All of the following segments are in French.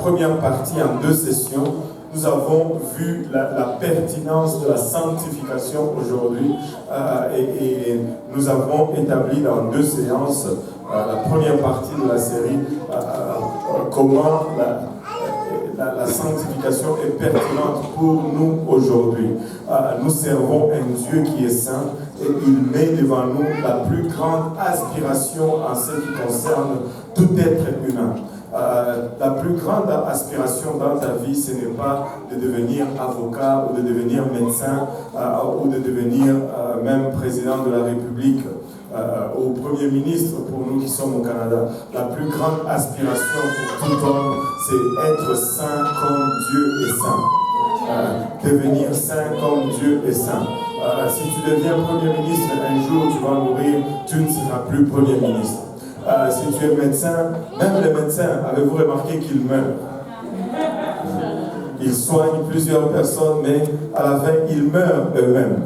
première partie en 2 sessions. Nous avons vu la pertinence de la sanctification aujourd'hui et nous avons établi dans 2 séances la première partie de la série comment la sanctification est pertinente pour nous aujourd'hui. Nous servons un Dieu qui est saint et il met devant nous la plus grande aspiration en ce qui concerne tout être humain. La plus grande aspiration dans ta vie, ce n'est pas de devenir avocat ou de devenir médecin ou de devenir même président de la République ou Premier ministre pour nous qui sommes au Canada. La plus grande aspiration pour tout homme, c'est être saint comme Dieu est saint. Devenir saint comme Dieu est saint. Si tu deviens Premier ministre, un jour tu vas mourir, tu ne seras plus Premier ministre. Si tu es médecin, même les médecins, avez-vous remarqué qu'ils meurent? Ils soignent plusieurs personnes, mais à la fin, ils meurent eux-mêmes.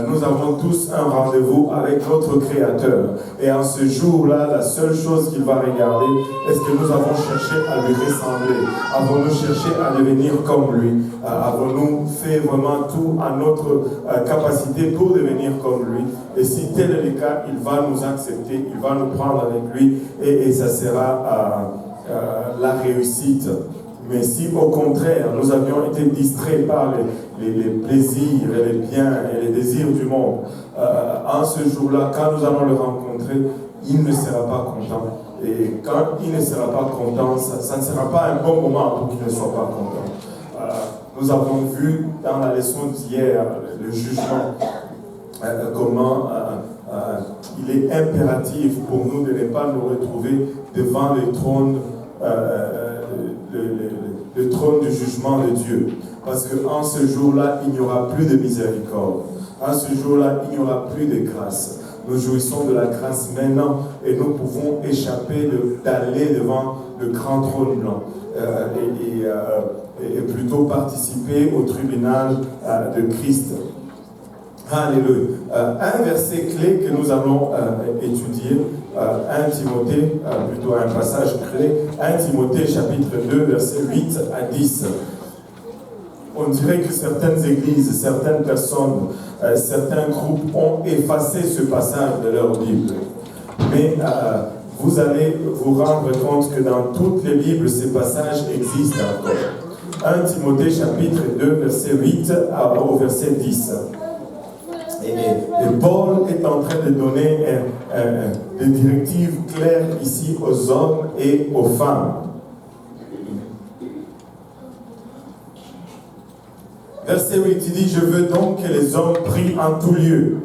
Nous avons tous un rendez-vous avec notre Créateur. Et en ce jour-là, la seule chose qu'il va regarder, est-ce que nous avons cherché à lui ressembler? Avons-nous cherché à devenir comme lui? Avons-nous fait vraiment tout à notre capacité pour devenir comme lui? Et si tel est le cas, il va nous accepter, il va nous prendre avec lui et ça sera la réussite. Mais si au contraire, nous avions été distraits par les plaisirs et les biens et les désirs du monde, en ce jour-là, quand nous allons le rencontrer, il ne sera pas content. Et quand il ne sera pas content, ça ne sera pas un bon moment pour qu'il ne soit pas content. Nous avons vu dans la leçon d'hier, le jugement, comment il est impératif pour nous de ne pas nous retrouver devant le trône le trône du jugement de Dieu. Parce qu'en ce jour-là, il n'y aura plus de miséricorde. En ce jour-là, il n'y aura plus de grâce. Nous jouissons de la grâce maintenant et nous pouvons échapper d'aller devant le grand trône blanc et plutôt participer au tribunal de Christ. Alléluia. Un verset clé que nous allons étudier, 1 Timothée, plutôt un passage clé, 1 Timothée chapitre 2, versets 8 à 10. On dirait que certaines églises, certaines personnes, certains groupes ont effacé ce passage de leur Bible. Mais vous allez vous rendre compte que dans toutes les Bibles, ces passages existent encore. 1 Timothée chapitre 2, verset 8 au verset 10. Et Paul est en train de donner des directives claires ici aux hommes et aux femmes. Verset 8, il dit, « Je veux donc que les hommes prient en tout lieu,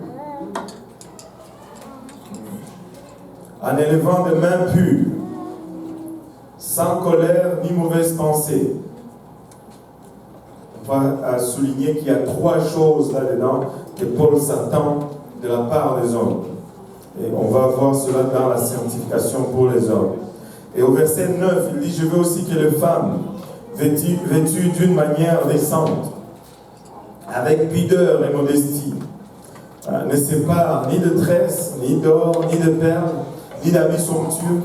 en élevant des mains pures, sans colère ni mauvaise pensée. » On va souligner qu'il y a 3 choses là-dedans que Paul s'attend de la part des hommes. Et on va voir cela dans la sanctification pour les hommes. Et au verset 9, il dit, « Je veux aussi que les femmes, vêtues d'une manière décente, avec pudeur et modestie, ne séparent ni de tresses, ni d'or, ni de perles, ni d'habits somptueux,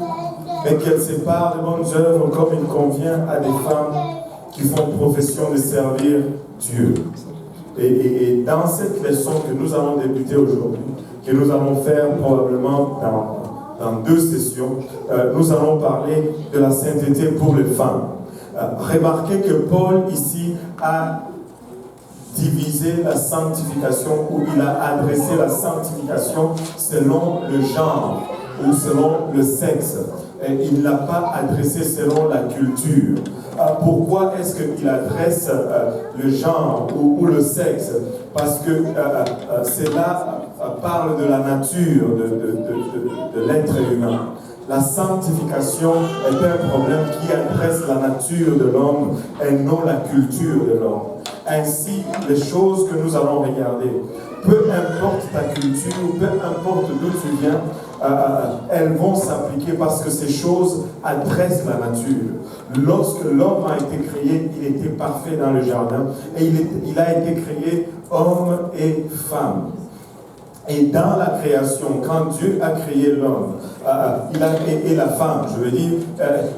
mais qu'elles séparent de bonnes œuvres comme il convient à des femmes qui font profession de servir Dieu. » Et dans cette leçon que nous allons débuter aujourd'hui, que nous allons faire probablement dans 2 sessions, nous allons parler de la sainteté pour les femmes. Remarquez que Paul ici a divisé la sanctification, ou il a adressé la sanctification selon le genre ou selon le sexe. Et il ne l'a pas adressé selon la culture. Pourquoi est-ce qu'il adresse le genre ou le sexe? Parce que cela parle de la nature de l'être humain. La sanctification est un problème qui adresse la nature de l'homme et non la culture de l'homme. Ainsi, les choses que nous allons regarder, peu importe ta culture, peu importe d'où tu viens, elles vont s'appliquer parce que ces choses adressent la nature. Lorsque l'homme a été créé, il était parfait dans le jardin et il a été créé homme et femme. Et dans la création, quand Dieu a créé l'homme, et la femme, je veux dire,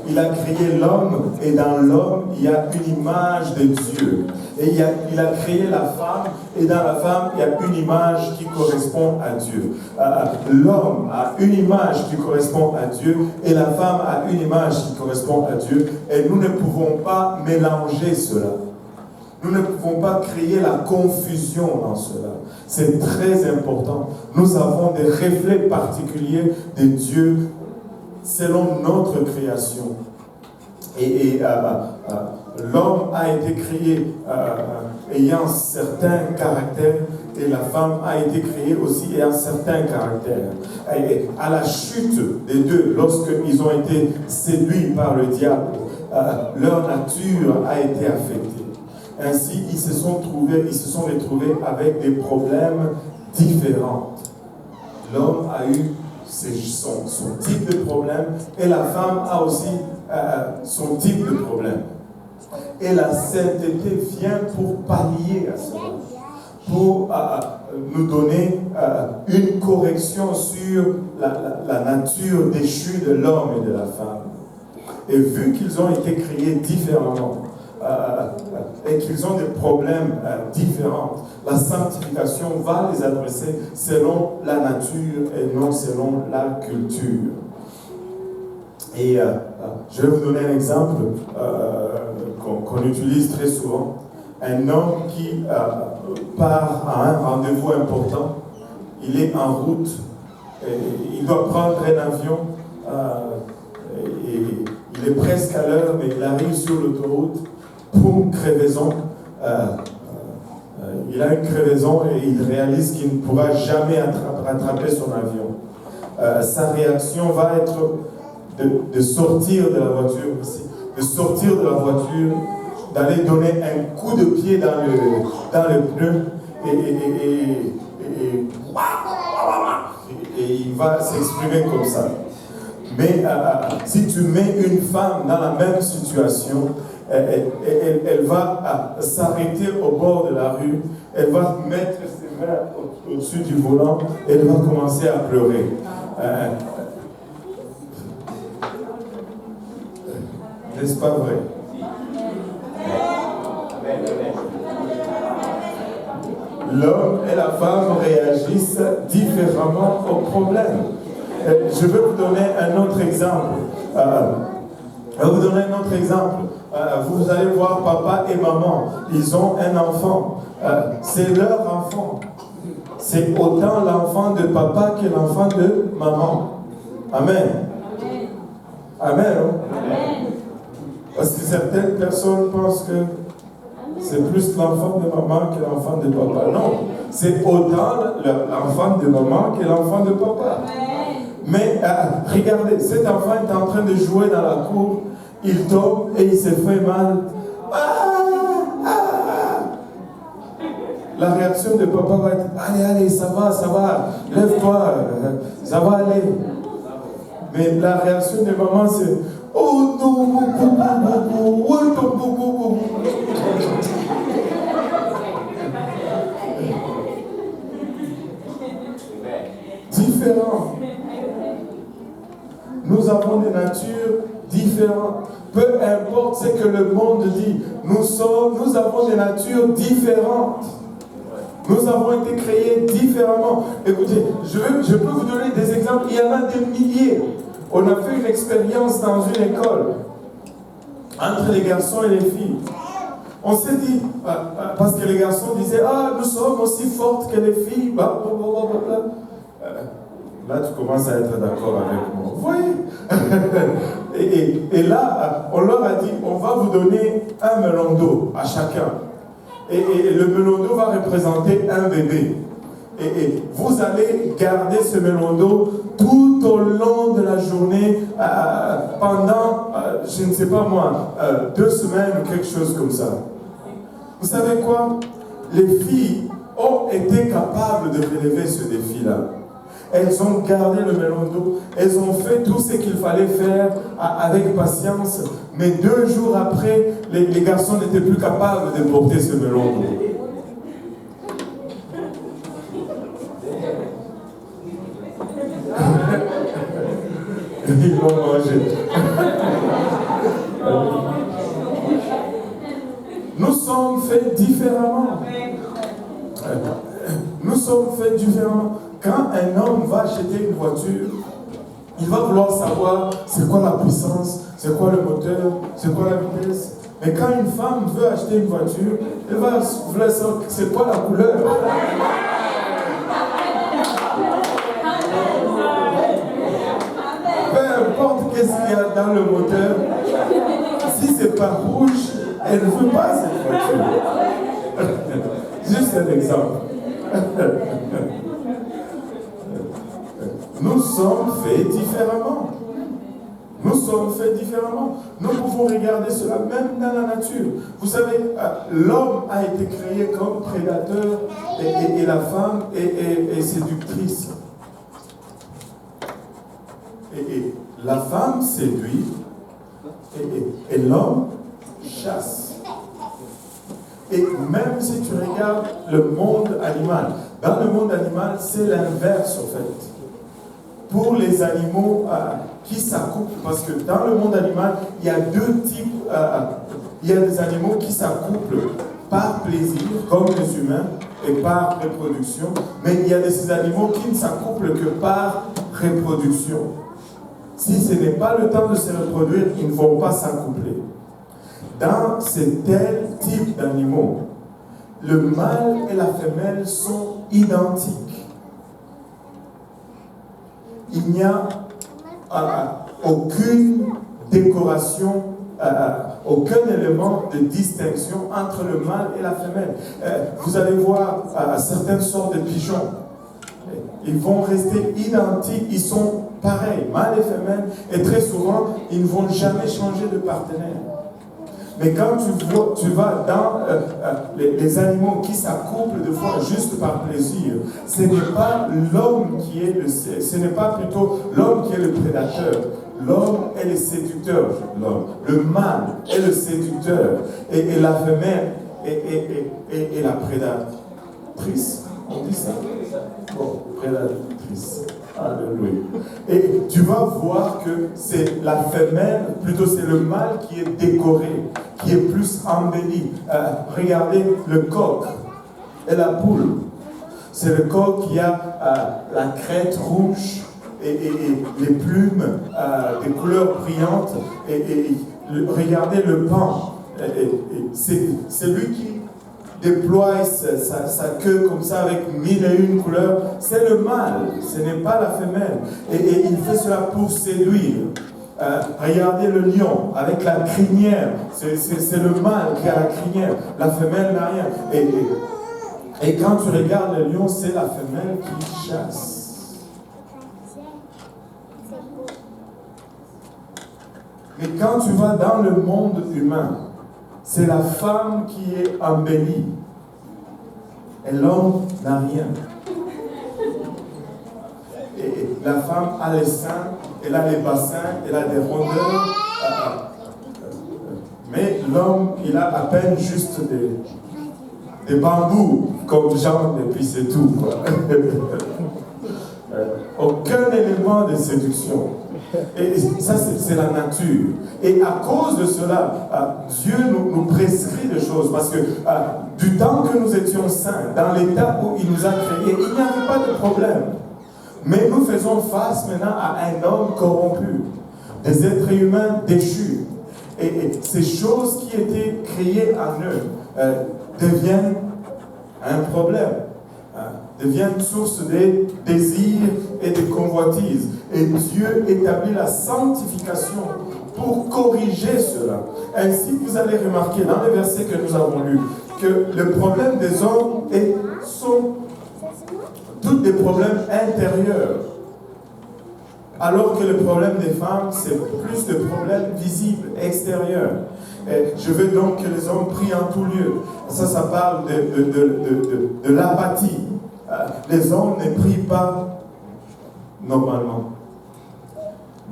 il a créé l'homme, et dans l'homme, il y a une image de Dieu. Et il a créé la femme, et dans la femme, il y a une image qui correspond à Dieu. L'homme a une image qui correspond à Dieu, et la femme a une image qui correspond à Dieu, et nous ne pouvons pas mélanger cela. Nous ne pouvons pas créer la confusion dans cela. C'est très important. Nous avons des reflets particuliers de Dieu selon notre création. Et l'homme a été créé ayant certains caractères et la femme a été créée aussi ayant certains caractères. Et à la chute des deux, lorsqu'ils ont été séduits par le diable, leur nature a été affectée. Ainsi, ils se sont retrouvés avec des problèmes différents. L'homme a eu son type de problème et la femme a aussi son type de problème. Et la sainteté vient pour pallier à cela, pour nous donner une correction sur la nature déchue de l'homme et de la femme. Et vu qu'ils ont été créés différemment, et qu'ils ont des problèmes différents, la sanctification va les adresser selon la nature et non selon la culture. Et je vais vous donner un exemple qu'on utilise très souvent. Un homme qui part à un rendez-vous important, il est en route, et il doit prendre un avion, et il est presque à l'heure, mais il arrive sur l'autoroute. Poum, crevaison. Il a une crevaison et il réalise qu'il ne pourra jamais rattraper son avion. Sa réaction va être de sortir de la voiture aussi, de sortir de la voiture, d'aller donner un coup de pied dans le pneu et il va s'exprimer comme ça. Mais si tu mets une femme dans la même situation, elle va s'arrêter au bord de la rue, elle va mettre ses mains au-dessus du volant et elle va commencer à pleurer. N'est-ce pas vrai? L'homme et la femme réagissent différemment au problème. Je vais vous donner un autre exemple. Vous allez voir papa et maman, ils ont un enfant. C'est leur enfant. C'est autant l'enfant de papa que l'enfant de maman. Amen. Amen. Amen. Parce que certaines personnes pensent que c'est plus l'enfant de maman que l'enfant de papa. Non, c'est autant l'enfant de maman que l'enfant de papa. Mais regardez, cet enfant est en train de jouer dans la cour, il tombe et il se fait mal. La réaction de papa va être: allez, ça va, lève-toi, ça va aller. Mais la réaction de maman c'est: oh non, différent. Nous avons des natures différentes. Peu importe ce que le monde dit, nous avons des natures différentes. Nous avons été créés différemment. Écoutez, je peux vous donner des exemples. Il y en a des milliers. On a fait une expérience dans une école entre les garçons et les filles. On s'est dit, parce que les garçons disaient: ah, nous sommes aussi fortes que les filles. Là, tu commences à être d'accord avec moi. Vous voyez? et là, on leur a dit: on va vous donner un melon d'eau à chacun. Et le melon d'eau va représenter un bébé. Et vous allez garder ce melon d'eau tout au long de la journée, pendant, je ne sais pas moi, 2 semaines ou quelque chose comme ça. Vous savez quoi? Les filles ont été capables de relever ce défi-là. Elles ont gardé le melon d'eau, elles ont fait tout ce qu'il fallait faire avec patience, mais 2 jours après, les garçons n'étaient plus capables de porter ce melon d'eau. vont manger. Nous sommes faits différemment. Nous sommes faits différemment. Quand un homme va acheter une voiture, il va vouloir savoir c'est quoi la puissance, c'est quoi le moteur, c'est quoi la vitesse. Mais quand une femme veut acheter une voiture, elle va vouloir savoir c'est quoi la couleur. Peu importe qu'est-ce qu'il y a dans le moteur, si c'est pas rouge, elle ne veut pas cette voiture. Juste un exemple. Nous sommes faits différemment. Nous sommes faits différemment. Nous pouvons regarder cela même dans la nature. Vous savez, l'homme a été créé comme prédateur et la femme est séductrice. Et la femme séduit et l'homme chasse. Et même si tu regardes le monde animal, dans le monde animal, c'est l'inverse en fait. Pour les animaux qui s'accouplent, parce que dans le monde animal, il y a deux types. Il y a des animaux qui s'accouplent par plaisir, comme les humains, et par reproduction. Mais il y a des animaux qui ne s'accouplent que par reproduction. Si ce n'est pas le temps de se reproduire, ils ne vont pas s'accoupler. Dans ces tels types d'animaux, le mâle et la femelle sont identiques. Il n'y a aucune décoration, aucun élément de distinction entre le mâle et la femelle. Vous allez voir certaines sortes de pigeons. Ils vont rester identiques, ils sont pareils, mâle et femelle, et très souvent, ils ne vont jamais changer de partenaire. Mais quand tu vas dans les animaux qui s'accouplent de fois juste par plaisir, ce n'est pas l'homme qui est ce n'est pas plutôt l'homme qui est le prédateur. L'homme est le séducteur. Le mâle est le séducteur. Et la femelle est la prédatrice. On dit ça? Bon, prédatrice. Alléluia. Et tu vas voir que c'est la femelle, plutôt c'est le mâle qui est décoré, qui est plus embelli. Regardez le coq et la poule. C'est le coq qui a la crête rouge et les plumes des couleurs brillantes. Regardez le pan. C'est lui qui déploie sa queue comme ça avec 1001 couleurs, c'est le mâle, ce n'est pas la femelle. Et il fait cela pour séduire. Regardez le lion avec la crinière, c'est le mâle qui a la crinière, la femelle n'a rien. Et quand tu regardes le lion, c'est la femelle qui chasse. Mais quand tu vas dans le monde humain, c'est la femme qui est embellie. Et l'homme n'a rien. Et la femme a les seins, elle a les bassins, elle a des rondeurs. Mais l'homme, il a à peine juste des bambous, comme Jean, et puis c'est tout. Aucun élément de séduction. Et ça, c'est la nature. Et à cause de cela, Dieu nous prescrit des choses. Parce que du temps que nous étions saints, dans l'état où il nous a créés, il n'y avait pas de problème. Mais nous faisons face maintenant à un homme corrompu, des êtres humains déchus. Et ces choses qui étaient créées en eux deviennent un problème. Deviennent source de désirs et de convoitises. Et Dieu établit la sanctification pour corriger cela. Ainsi, vous allez remarquer dans les versets que nous avons lus que le problème des hommes sont tous des problèmes intérieurs. Alors que le problème des femmes, c'est plus de problèmes visibles, extérieurs. Et je veux donc que les hommes prient en tout lieu. Ça parle de l'apathie. Les hommes ne prient pas normalement.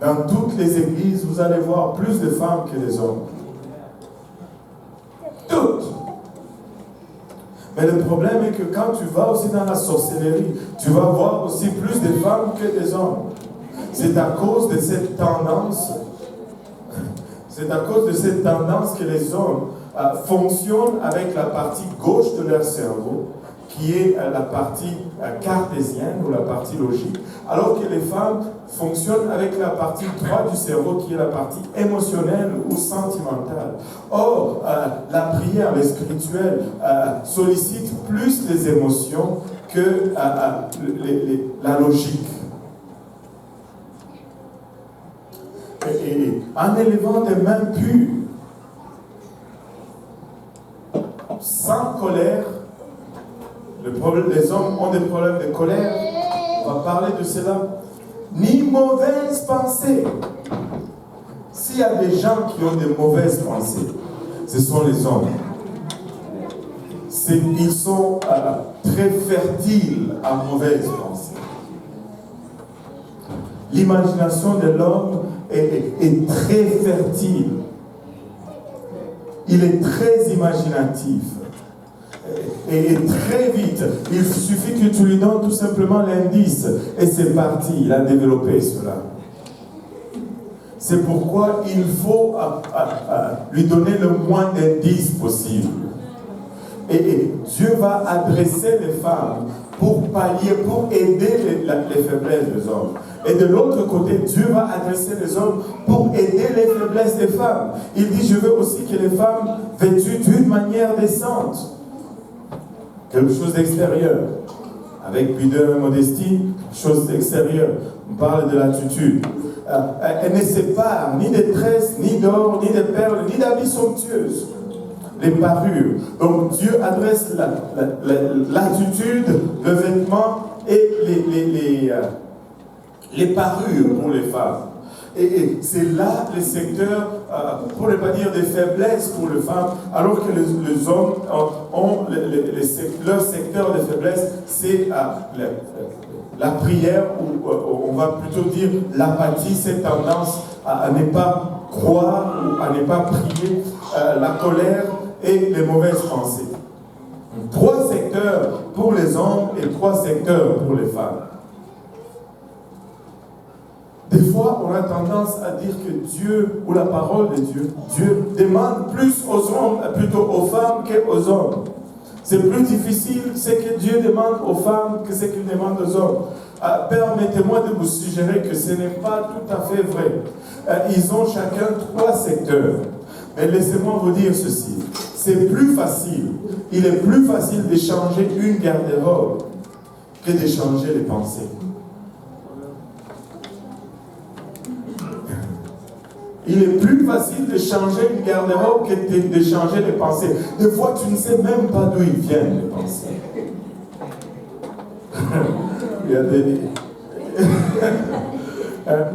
Dans toutes les églises, vous allez voir plus de femmes que des hommes. Toutes. Mais le problème est que quand tu vas aussi dans la sorcellerie, tu vas voir aussi plus de femmes que des hommes. c'est à cause de cette tendance, que les hommes fonctionnent avec la partie gauche de leur cerveau, qui est la partie cartésienne ou la partie logique, alors que les femmes fonctionnent avec la partie droite du cerveau, qui est la partie émotionnelle ou sentimentale. Or, la prière, les spirituels, sollicite plus les émotions que la logique. Et en élevant des mains pures, sans colère, les hommes ont des problèmes de colère, on va parler de cela, ni mauvaises pensées. S'il y a des gens qui ont des mauvaises pensées, ce sont les hommes. Ils sont très fertiles à mauvaises pensées. L'imagination de l'homme est très fertile. Il est très imaginatif. Et très vite, il suffit que tu lui donnes tout simplement l'indice et c'est parti, il a développé cela. C'est pourquoi il faut lui donner le moins d'indices possible. Et Dieu va adresser les femmes pour pallier, pour aider les faiblesses des hommes. Et de l'autre côté, Dieu va adresser les hommes pour aider les faiblesses des femmes. Il dit, je veux aussi que les femmes vêtues d'une manière décente. Quelque chose d'extérieur. Avec pudeur et modestie, chose d'extérieur. On parle de l'attitude. Elle ne sépare ni des tresses, ni d'or, ni de perles, ni d'habits somptueuses. Les parures. Donc Dieu adresse l'attitude, le vêtement et les parures pour les femmes. Et c'est là les secteurs, pour ne pas dire des faiblesses pour les femmes, alors que les hommes ont leur secteur de faiblesse, c'est la prière, ou on va plutôt dire l'apathie, cette tendance à ne pas croire ou à ne pas prier, la colère et les mauvaises pensées. 3 secteurs pour les hommes et 3 secteurs pour les femmes. Des fois, on a tendance à dire que Dieu, ou la parole de Dieu, Dieu demande plus aux hommes, plutôt aux femmes qu'aux hommes. C'est plus difficile ce que Dieu demande aux femmes que ce qu'il demande aux hommes. Permettez-moi de vous suggérer que ce n'est pas tout à fait vrai. Ils ont chacun 3 secteurs. Mais laissez-moi vous dire ceci. C'est plus facile. Il est plus facile d'échanger une garde-robe que d'échanger les pensées. Il est plus facile de changer une garde-robe que de changer les pensées. Des fois, tu ne sais même pas d'où ils viennent, les pensées. Il y a des...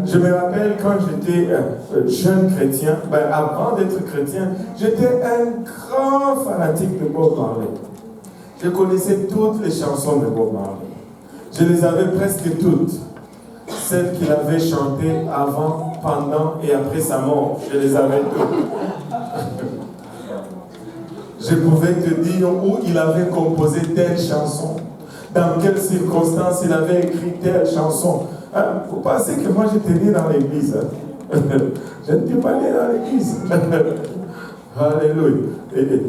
Je me rappelle quand j'étais jeune chrétien, avant d'être chrétien, j'étais un grand fanatique de Bob Marley. Je connaissais toutes les chansons de Bob Marley. Je les avais presque toutes. Celles qu'il avait chantées avant, pendant et après sa mort, je les avais toutes. Je pouvais te dire où il avait composé telle chanson, dans quelles circonstances il avait écrit telle chanson. Vous pensez que moi j'étais né dans l'église. Je n'étais pas né dans l'église. Alléluia.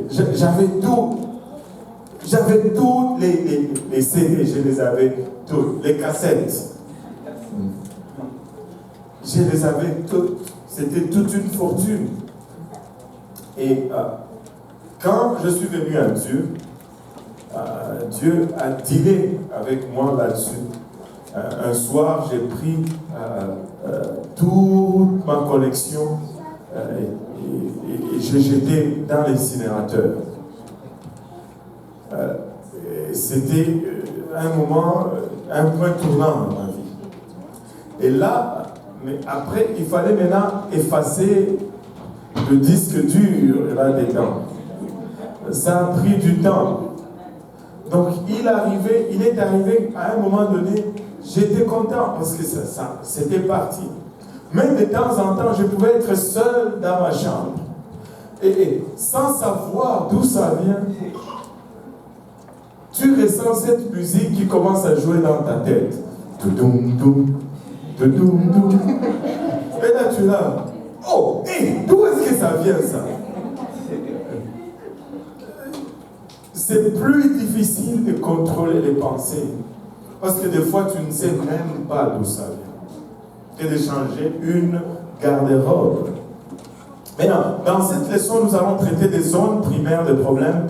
J'avais tout. J'avais tous les CD, je les avais toutes. Les cassettes. Je les avais toutes. C'était toute une fortune. Et quand je suis venu à Dieu, Dieu a dealé avec moi là-dessus. Un soir, j'ai pris toute ma collection et j'ai jeté dans l'incinérateur. C'était un moment, un point tournant dans ma vie. Et là, mais après, il fallait maintenant effacer le disque dur là-dedans. Ça a pris du temps. Donc, il est arrivé à un moment donné, j'étais content parce que c'était parti. Mais de temps en temps, je pouvais être seul dans ma chambre. Et sans savoir d'où ça vient, tu ressens cette musique qui commence à jouer dans ta tête. Toudoum, doum, de doum doum. Et là, tu l'as. Oh, hé, d'où est-ce que ça vient, ça? C'est plus difficile de contrôler les pensées. Parce que des fois, tu ne sais même pas d'où ça vient. Et de changer une garde-robe. Maintenant, dans cette leçon, nous allons traiter des zones primaires de problèmes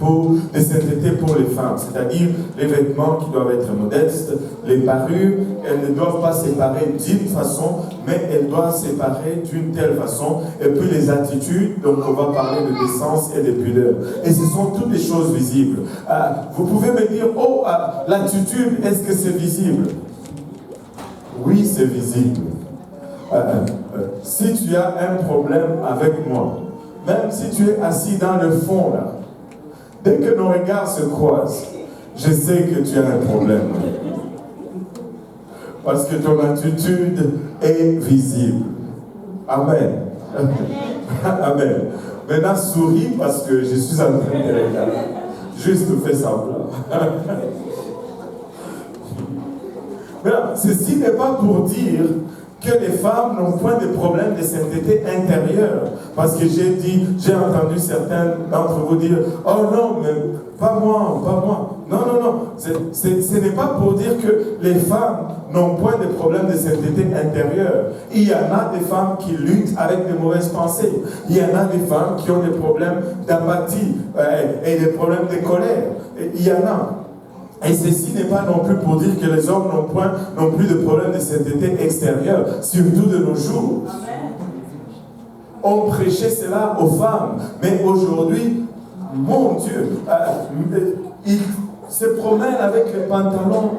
de sainteté pour les femmes, c'est-à-dire les vêtements qui doivent être modestes, les parures, elles ne doivent pas séparer d'une façon, mais elles doivent séparer d'une telle façon, et puis les attitudes, donc on va parler de décence et de pudeur. Et ce sont toutes des choses visibles. Vous pouvez me dire, oh, l'attitude, est-ce que c'est visible? Oui, c'est visible. Si tu as un problème avec moi, même si tu es assis dans le fond là, dès que nos regards se croisent, je sais que tu as un problème. Parce que ton attitude est visible. Amen. Amen. Maintenant, souris parce que je suis en train de regarder. Juste fais semblant. Maintenant, ceci n'est pas pour dire que les femmes n'ont point de problème de sainteté intérieure. Parce que j'ai entendu certains d'entre vous dire, oh non, mais pas moi, pas moi. Non, non, non. Ce n'est pas pour dire que les femmes n'ont point de problème de sainteté intérieure. Il y en a des femmes qui luttent avec de mauvaises pensées. Il y en a des femmes qui ont des problèmes d'apathie et des problèmes de colère. Il y en a. Et ceci n'est pas non plus pour dire que les hommes n'ont point non plus de problème de sainteté extérieure, surtout de nos jours. Amen. On prêchait cela aux femmes, mais aujourd'hui, mon Dieu, ils se promènent avec les pantalons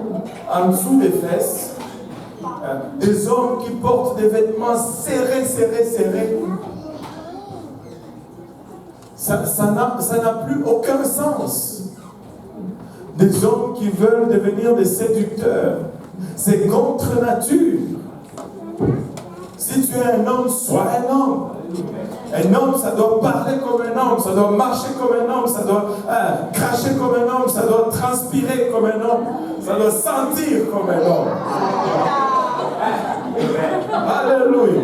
en dessous des fesses, des hommes qui portent des vêtements serrés, serrés, serrés. Ça n'a plus aucun sens. Des hommes qui veulent devenir des séducteurs. C'est contre nature. Si tu es un homme, sois un homme. Un homme, ça doit parler comme un homme, ça doit marcher comme un homme, ça doit cracher comme un homme, ça doit transpirer comme un homme, ça doit sentir comme un homme. Alléluia.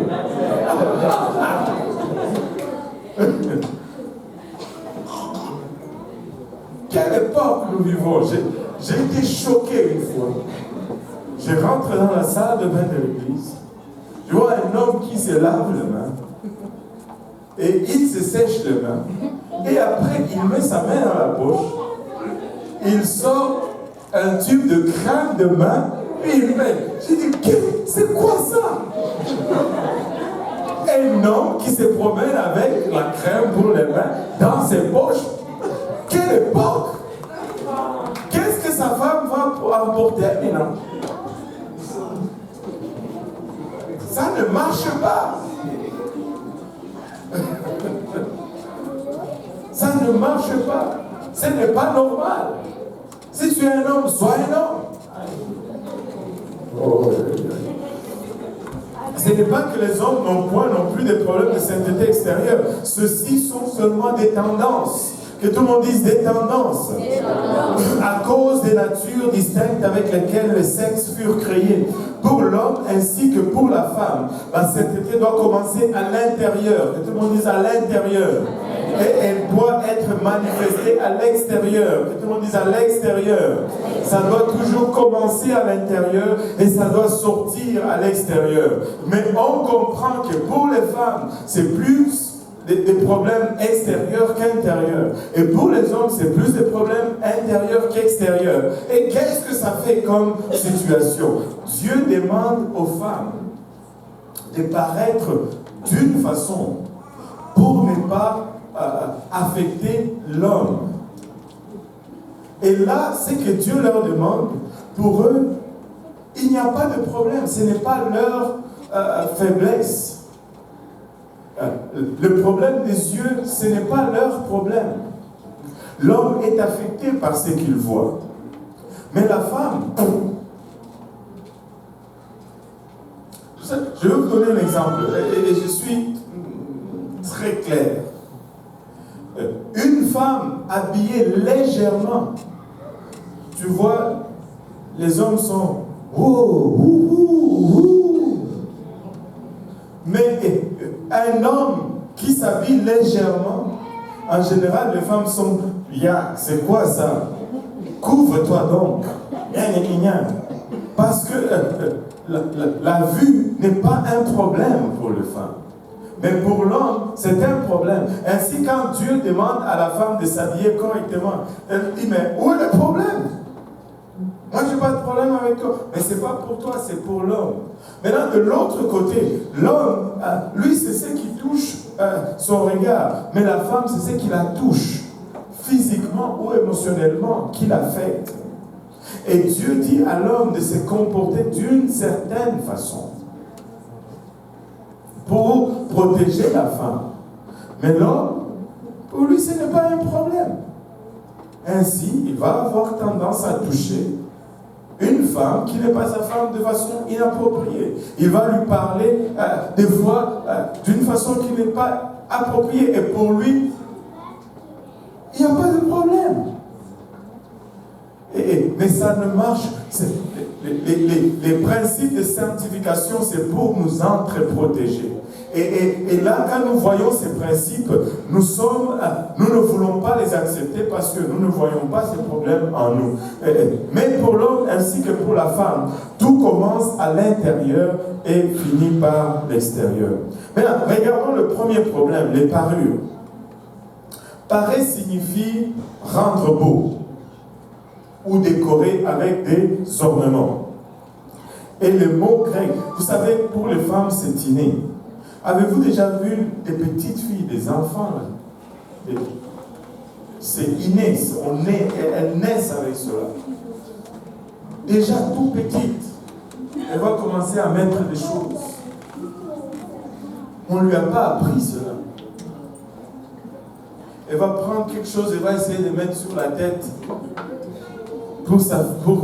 Quelle époque nous vivons? J'ai été choqué une fois. Je rentre dans la salle de bain de l'église. Je vois un homme qui se lave les mains. Et il se sèche les mains. Et après, il met sa main dans la poche. Il sort un tube de crème de main. Et il met. J'ai dit, c'est quoi ça? Un homme qui se promène avec la crème pour les mains dans ses poches. Quelle époque! Qu'est-ce que sa femme va emporter maintenant? Ça ne marche pas. Ça ne marche pas. Ce n'est pas normal. Si tu es un homme, sois un homme. Oh. Ce n'est pas que les hommes n'ont point non plus des problèmes de sainteté extérieure. Ceux-ci sont seulement des tendances. Que tout le monde dise des tendances. À cause des natures distinctes avec lesquelles les sexes furent créés. Pour l'homme ainsi que pour la femme. La sainteté doit commencer à l'intérieur. Que tout le monde dise à l'intérieur. Et elle doit être manifestée à l'extérieur. Que tout le monde dise à l'extérieur. Ça doit toujours commencer à l'intérieur et ça doit sortir à l'extérieur. Mais on comprend que pour les femmes, c'est plus des problèmes extérieurs qu'intérieurs. Et pour les hommes, c'est plus des problèmes intérieurs qu'extérieurs. Et qu'est-ce que ça fait comme situation? Dieu demande aux femmes de paraître d'une façon pour ne pas affecter l'homme. Et là, ce que Dieu leur demande, pour eux, il n'y a pas de problème. Ce n'est pas leur faiblesse. Le problème des yeux, ce n'est pas leur problème. L'homme est affecté par ce qu'il voit. Mais la femme... Je vais vous donner un exemple, et je suis très clair. Une femme habillée légèrement, tu vois, les hommes sont... Oh, ouh, ouh. Mais un homme qui s'habille légèrement, en général, les femmes sont, c'est quoi ça? Couvre-toi donc. Parce que la vue n'est pas un problème pour les femmes. Mais pour l'homme, c'est un problème. Ainsi, quand Dieu demande à la femme de s'habiller correctement, elle dit, mais où est le problème? Moi, je n'ai pas de problème avec toi. Mais ce n'est pas pour toi, c'est pour l'homme. Maintenant, de l'autre côté, l'homme, lui, c'est ce qui touche son regard. Mais la femme, c'est ce qui la touche, physiquement ou émotionnellement, qui l'affecte. Et Dieu dit à l'homme de se comporter d'une certaine façon pour protéger la femme. Mais l'homme, pour lui, ce n'est pas un problème. Ainsi, il va avoir tendance à toucher une femme qui n'est pas sa femme de façon inappropriée. Il va lui parler des fois d'une façon qui n'est pas appropriée. Et pour lui, il n'y a pas de problème. Mais ça ne marche. Les principes de sanctification, c'est pour nous entreprotéger. Et là, quand nous voyons ces principes, nous ne voulons pas les accepter parce que nous ne voyons pas ces problèmes en nous. Mais pour l'homme ainsi que pour la femme, tout commence à l'intérieur et finit par l'extérieur. Maintenant, regardons le premier problème, les parures. Parer signifie rendre beau ou décorer avec des ornements. Et le mot grec, vous savez, pour les femmes, c'est inné. Avez-vous déjà vu des petites filles, des enfants là? C'est inné, elles naissent avec cela. Déjà tout petite, elle va commencer à mettre des choses. On ne lui a pas appris cela. Elle va prendre quelque chose, elle va essayer de mettre sur la tête pour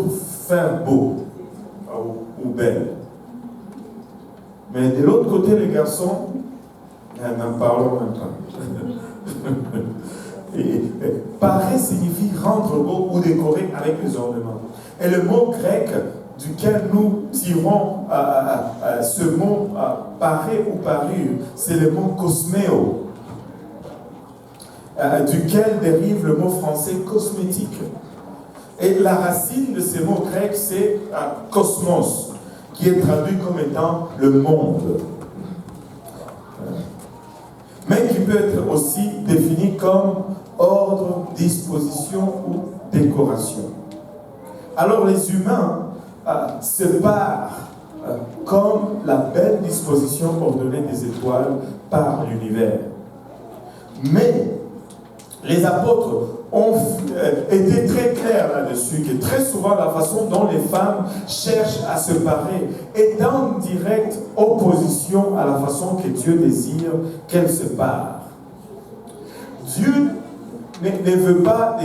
faire beau ou belle. Mais de l'autre côté, les garçons, n'en parlons même pas. Parer signifie rendre beau ou décorer avec les ornements. Et le mot grec duquel nous tirons ce mot parer ou parure, c'est le mot cosméo, duquel dérive le mot français cosmétique. Et la racine de ces mots grecs, c'est cosmos, qui est traduit comme étant le monde. Mais qui peut être aussi défini comme ordre, disposition ou décoration. Alors les humains se parent comme la belle disposition ordonnée des étoiles par l'univers. Mais les apôtres ont été très clairs là-dessus, que très souvent la façon dont les femmes cherchent à se parer est en directe opposition à la façon que Dieu désire qu'elles se parent. Dieu ne veut pas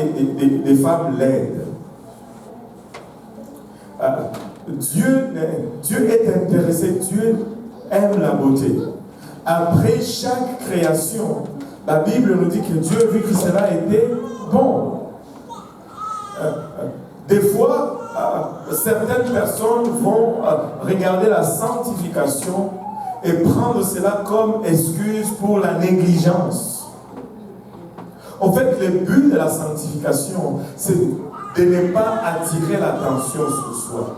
des femmes laides. Dieu est intéressé, Dieu aime la beauté. Après chaque création, la Bible nous dit que Dieu a vu que cela était bon. Des fois, certaines personnes vont regarder la sanctification et prendre cela comme excuse pour la négligence. En fait, le but de la sanctification, c'est de ne pas attirer l'attention sur soi.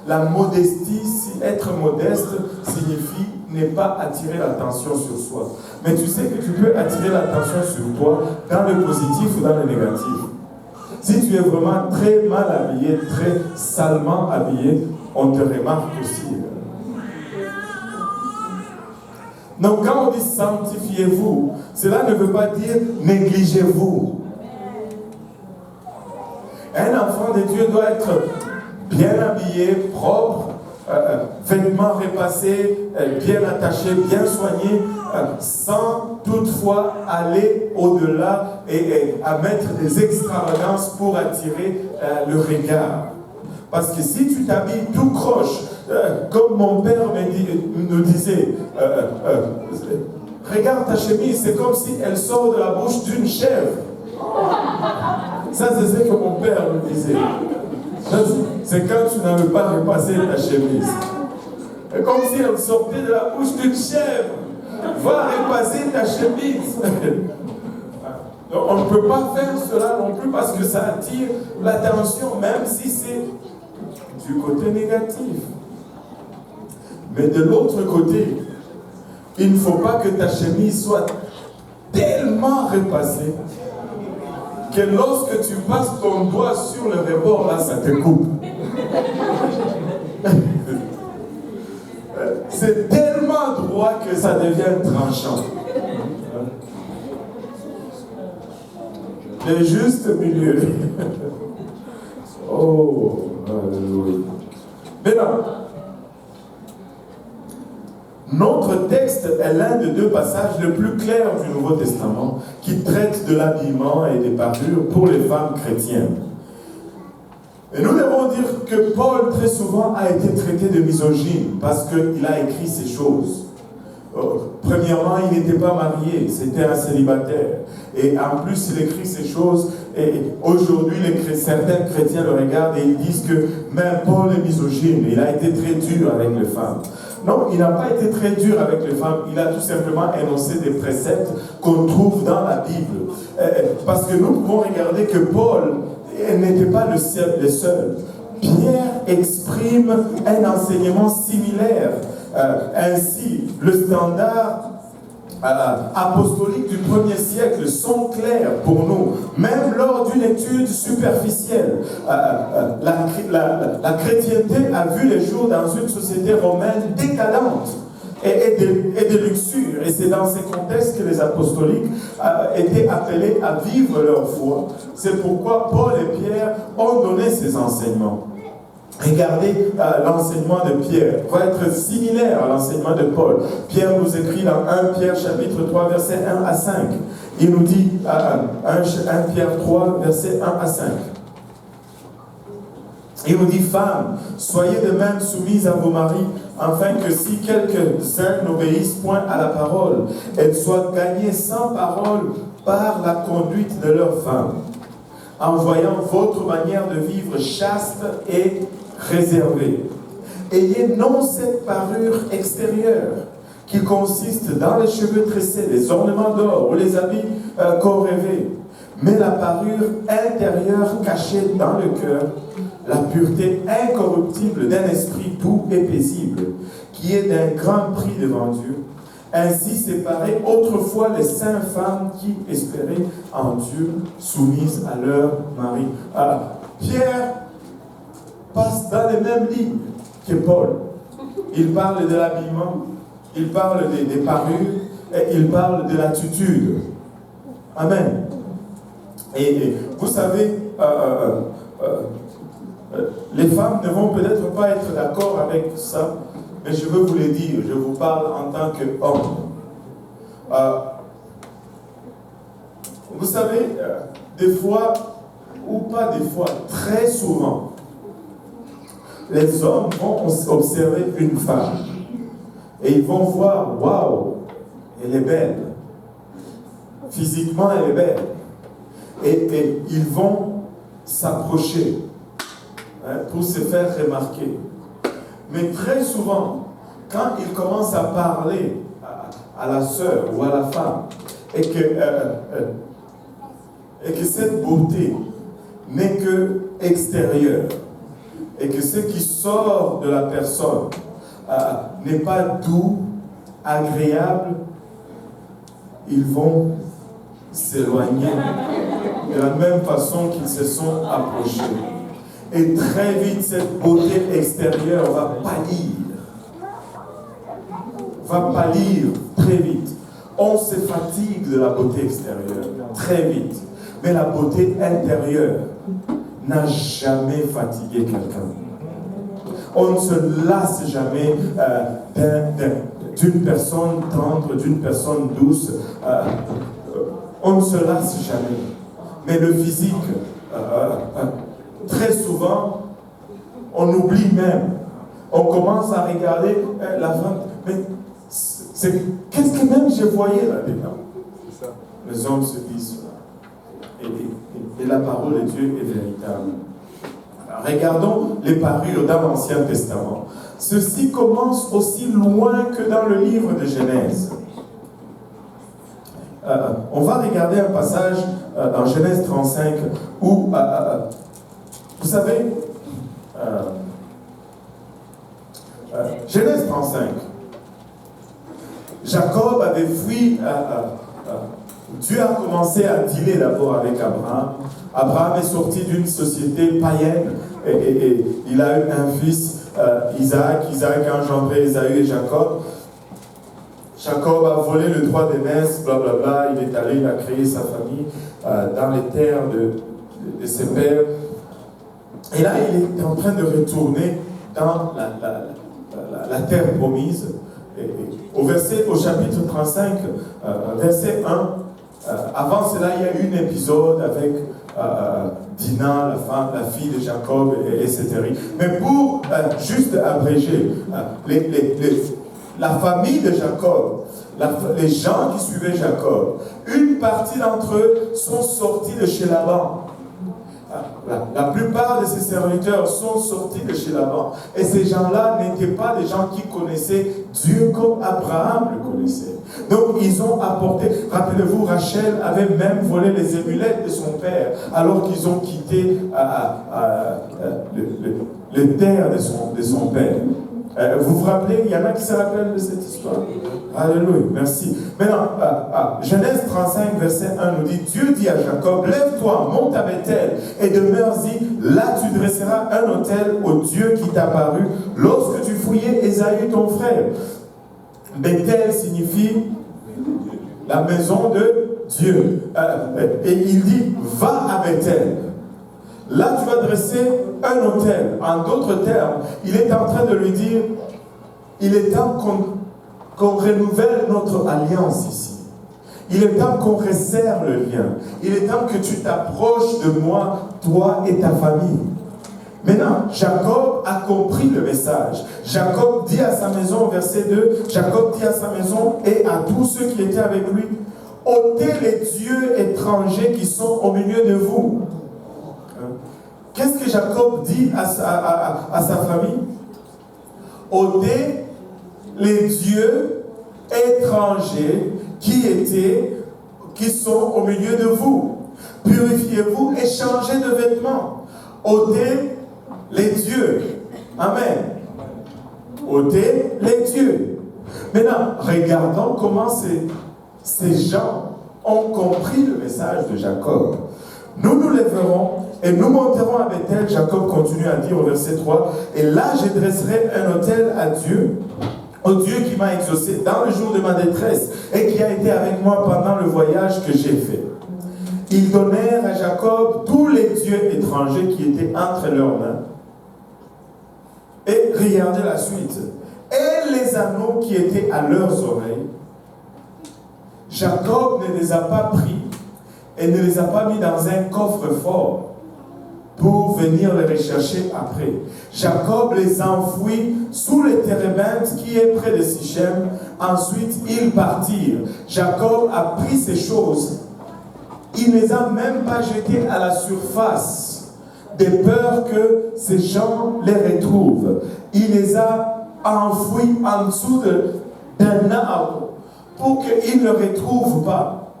La modestie, être modeste, signifie ne pas attirer l'attention sur soi. Mais tu sais que tu peux attirer l'attention sur toi dans le positif ou dans le négatif. Si tu es vraiment très mal habillé, très salement habillé, on te remarque aussi. Donc quand on dit sanctifiez-vous, cela ne veut pas dire négligez-vous. Un enfant de Dieu doit être bien habillé, propre, vêtements repassés, bien attachés, bien soignés, sans toutefois aller au-delà et à mettre des extravagances pour attirer le regard. Parce que si tu t'habilles tout croche, comme mon père nous disait, regarde ta chemise, c'est comme si elle sort de la bouche d'une chèvre. Ça, c'est ce que mon père me disait. C'est quand tu n'avais pas repassé ta chemise. Comme si elle sortait de la bouche d'une chèvre. Va repasser ta chemise. Donc, on ne peut pas faire cela non plus parce que ça attire l'attention, même si c'est du côté négatif. Mais de l'autre côté, il ne faut pas que ta chemise soit tellement repassée que lorsque tu passes ton doigt sur le rebord, là, ça te coupe. C'est tellement droit que ça devient tranchant. Le juste milieu. Oh, alléluia. Maintenant, notre texte est l'un des deux passages les plus clairs du Nouveau Testament qui traite de l'habillement et des parures pour les femmes chrétiennes. Et nous devons dire que Paul, très souvent, a été traité de misogyne parce qu'il a écrit ces choses. Premièrement, il n'était pas marié, c'était un célibataire. Et en plus, il écrit ces choses. Et aujourd'hui, certains chrétiens le regardent et ils disent que même Paul est misogyne. Il a été très dur avec les femmes. Non, il n'a pas été très dur avec les femmes. Il a tout simplement énoncé des préceptes qu'on trouve dans la Bible. Parce que nous pouvons regarder que Paul n'était pas le seul. Pierre exprime un enseignement similaire. Ainsi, le standard apostolique du 1er siècle sont clairs pour nous, même lors d'une étude superficielle. La chrétienté a vu les jours dans une société romaine décadente et de luxure. Et c'est dans ces contextes que les apostoliques étaient appelés à vivre leur foi. C'est pourquoi Paul et Pierre ont donné ces enseignements. Regardez l'enseignement de Pierre, va être similaire à l'enseignement de Paul. Pierre nous écrit dans 1 Pierre chapitre 3, versets 1 à 5. Il nous dit, 1 Pierre 3, versets 1 à 5. Il nous dit, femmes, soyez de même soumises à vos maris, afin que si quelques-uns n'obéissent point à la parole, elles soient gagnées sans parole par la conduite de leurs femmes, en voyant votre manière de vivre chaste et réservée. Ayez non cette parure extérieure qui consiste dans les cheveux tressés, les ornements d'or ou les habits corrélés, mais la parure intérieure cachée dans le cœur, la pureté incorruptible d'un esprit doux et paisible, qui est d'un grand prix devant Dieu. Ainsi séparées autrefois les saintes femmes qui espéraient en Dieu, soumises à leur mari. Pierre passe dans les mêmes lignes que Paul. Il parle de l'habillement, il parle des parures, et il parle de l'attitude. Amen. Et vous savez, les femmes ne vont peut-être pas être d'accord avec ça, mais je veux vous le dire, je vous parle en tant qu'homme. Vous savez, des fois, ou pas des fois, très souvent, les hommes vont observer une femme et ils vont voir, waouh, elle est belle. Physiquement, elle est belle. Et ils vont s'approcher pour se faire remarquer. Mais très souvent, quand ils commencent à parler à la sœur ou à la femme, et que cette beauté n'est que extérieure, et que ce qui sort de la personne n'est pas doux, agréable, ils vont s'éloigner de la même façon qu'ils se sont approchés. Et très vite, cette beauté extérieure va pâlir très vite. On se fatigue de la beauté extérieure, très vite. Mais la beauté intérieure n'a jamais fatigué quelqu'un. On ne se lasse jamais d'une personne tendre, d'une personne douce. On ne se lasse jamais. Mais le physique, très souvent, on oublie même. On commence à regarder la femme. Mais qu'est-ce que même je voyais là-dedans? Les hommes se disent cela. Et la parole de Dieu est véritable. Alors, regardons les parures dans l'Ancien Testament. ceci commence aussi loin que dans le livre de Genèse. On va regarder un passage dans Genèse 35 où, vous savez, Genèse 35, Jacob avait fui, Dieu a commencé à dealer d'abord avec Abraham. Abraham est sorti d'une société païenne et il a eu un fils, Isaac. Isaac a engendré Ésaü et Jacob. Jacob a volé le droit d'aînesse, blablabla, il est allé, il a créé sa famille dans les terres de ses pères. Et là, il est en train de retourner dans la terre promise. Au chapitre 35, verset 1, avant cela, il y a eu un épisode avec Dina, la fille de Jacob, etc. Mais pour juste abréger, la famille de Jacob, les gens qui suivaient Jacob, une partie d'entre eux sont sortis de chez Laban. La plupart de ses serviteurs sont sortis de chez Laban. Et ces gens-là n'étaient pas des gens qui connaissaient Dieu comme Abraham le connaissait. Donc ils ont apporté, rappelez-vous, Rachel avait même volé les amulettes de son père, alors qu'ils ont quitté le terre de son père. Vous vous rappelez, il y en a qui se rappellent de cette histoire? Alléluia, merci. Maintenant, Genèse 35, verset 1 nous dit, Dieu dit à Jacob, lève-toi, monte à Bethel et demeure-y, là tu dresseras un autel au Dieu qui t'apparut lorsque tu fouillais Ésaü ton frère. Bethel signifie la maison de Dieu. Et il dit, va à Bethel. Là, tu vas dresser un autel. En d'autres termes, il est en train de lui dire, il est temps qu'on renouvelle notre alliance ici. Il est temps qu'on resserre le lien. Il est temps que tu t'approches de moi, toi et ta famille. Maintenant, Jacob a compris le message. Jacob dit à sa maison, verset 2, Jacob dit à sa maison et à tous ceux qui étaient avec lui, ôtez les dieux étrangers qui sont au milieu de vous. Qu'est-ce que Jacob dit à sa famille? Ôtez les dieux étrangers qui sont au milieu de vous. Purifiez-vous et changez de vêtements. Ôtez les dieux. Amen. Ôtez les dieux. Maintenant, regardons comment ces gens ont compris le message de Jacob. Nous nous lèverons et nous monterons à Bethel. Jacob continue à dire au verset 3, et là je dresserai un autel à Dieu, au Dieu qui m'a exaucé dans le jour de ma détresse et qui a été avec moi pendant le voyage que j'ai fait. Ils donnèrent à Jacob tous les dieux étrangers qui étaient entre leurs mains. Et regardez la suite. Et les anneaux qui étaient à leurs oreilles, Jacob ne les a pas pris et ne les a pas mis dans un coffre-fort pour venir les rechercher après. Jacob les enfouit sous le térébinthe qui est près de Sichem. Ensuite, ils partirent. Jacob a pris ces choses. Il ne les a même pas jetées à la surface, de peur que ces gens les retrouvent. Il les a enfouis en dessous d'un arbre pour qu'ils ne les retrouvent pas.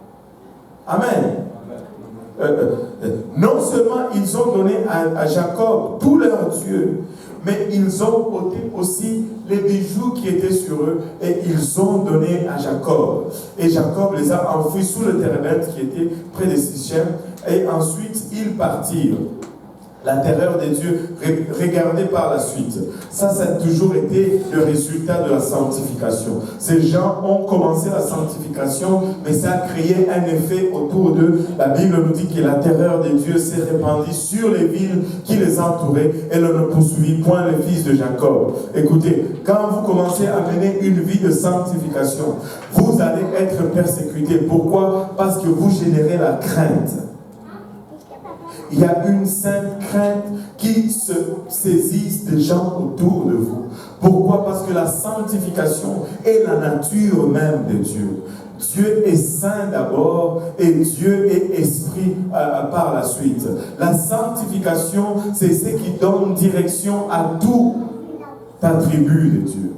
Amen. Non seulement ils ont donné à Jacob tous leurs dieux, mais ils ont ôté aussi les bijoux qui étaient sur eux et ils ont donné à Jacob. Et Jacob les a enfouis sous le térébinthe qui était près de Sichem et ensuite ils partirent. La terreur des dieux, regardez par la suite. Ça a toujours été le résultat de la sanctification. Ces gens ont commencé la sanctification, mais ça a créé un effet autour d'eux. La Bible nous dit que la terreur des dieux s'est répandue sur les villes qui les entouraient et l'on ne poursuivit point les fils de Jacob. Écoutez, quand vous commencez à mener une vie de sanctification, vous allez être persécutés. Pourquoi? Parce que vous générez la crainte. Il y a une sainte crainte qui se saisisse des gens autour de vous. Pourquoi? Parce que la sanctification est la nature même de Dieu. Dieu est saint d'abord et Dieu est esprit par la suite. La sanctification, c'est ce qui donne direction à tout. t'attributs de Dieu.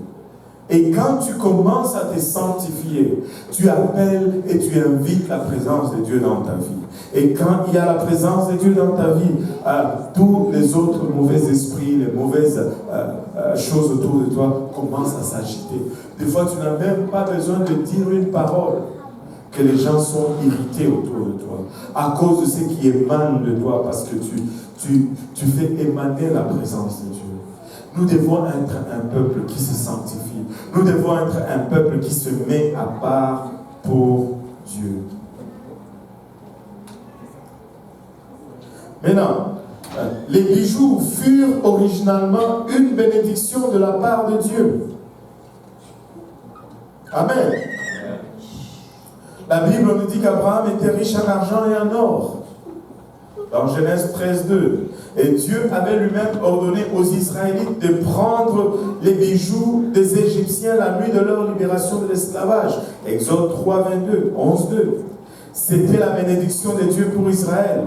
Et quand tu commences à te sanctifier, tu appelles et tu invites la présence de Dieu dans ta vie. Et quand il y a la présence de Dieu dans ta vie, tous les autres mauvais esprits, les mauvaises choses autour de toi commencent à s'agiter. Des fois, tu n'as même pas besoin de dire une parole, que les gens sont irrités autour de toi, à cause de ce qui émane de toi, parce que tu fais émaner la présence de Dieu. Nous devons être un peuple qui se sanctifie. Nous devons être un peuple qui se met à part pour Dieu. Maintenant, les bijoux furent originalement une bénédiction de la part de Dieu. Amen. La Bible nous dit qu'Abraham était riche en argent et en or. Dans Genèse 13:2. Et Dieu avait lui-même ordonné aux Israélites de prendre les bijoux des Égyptiens la nuit de leur libération de l'esclavage. Exode 3:22, 11:2. C'était la bénédiction de Dieu pour Israël.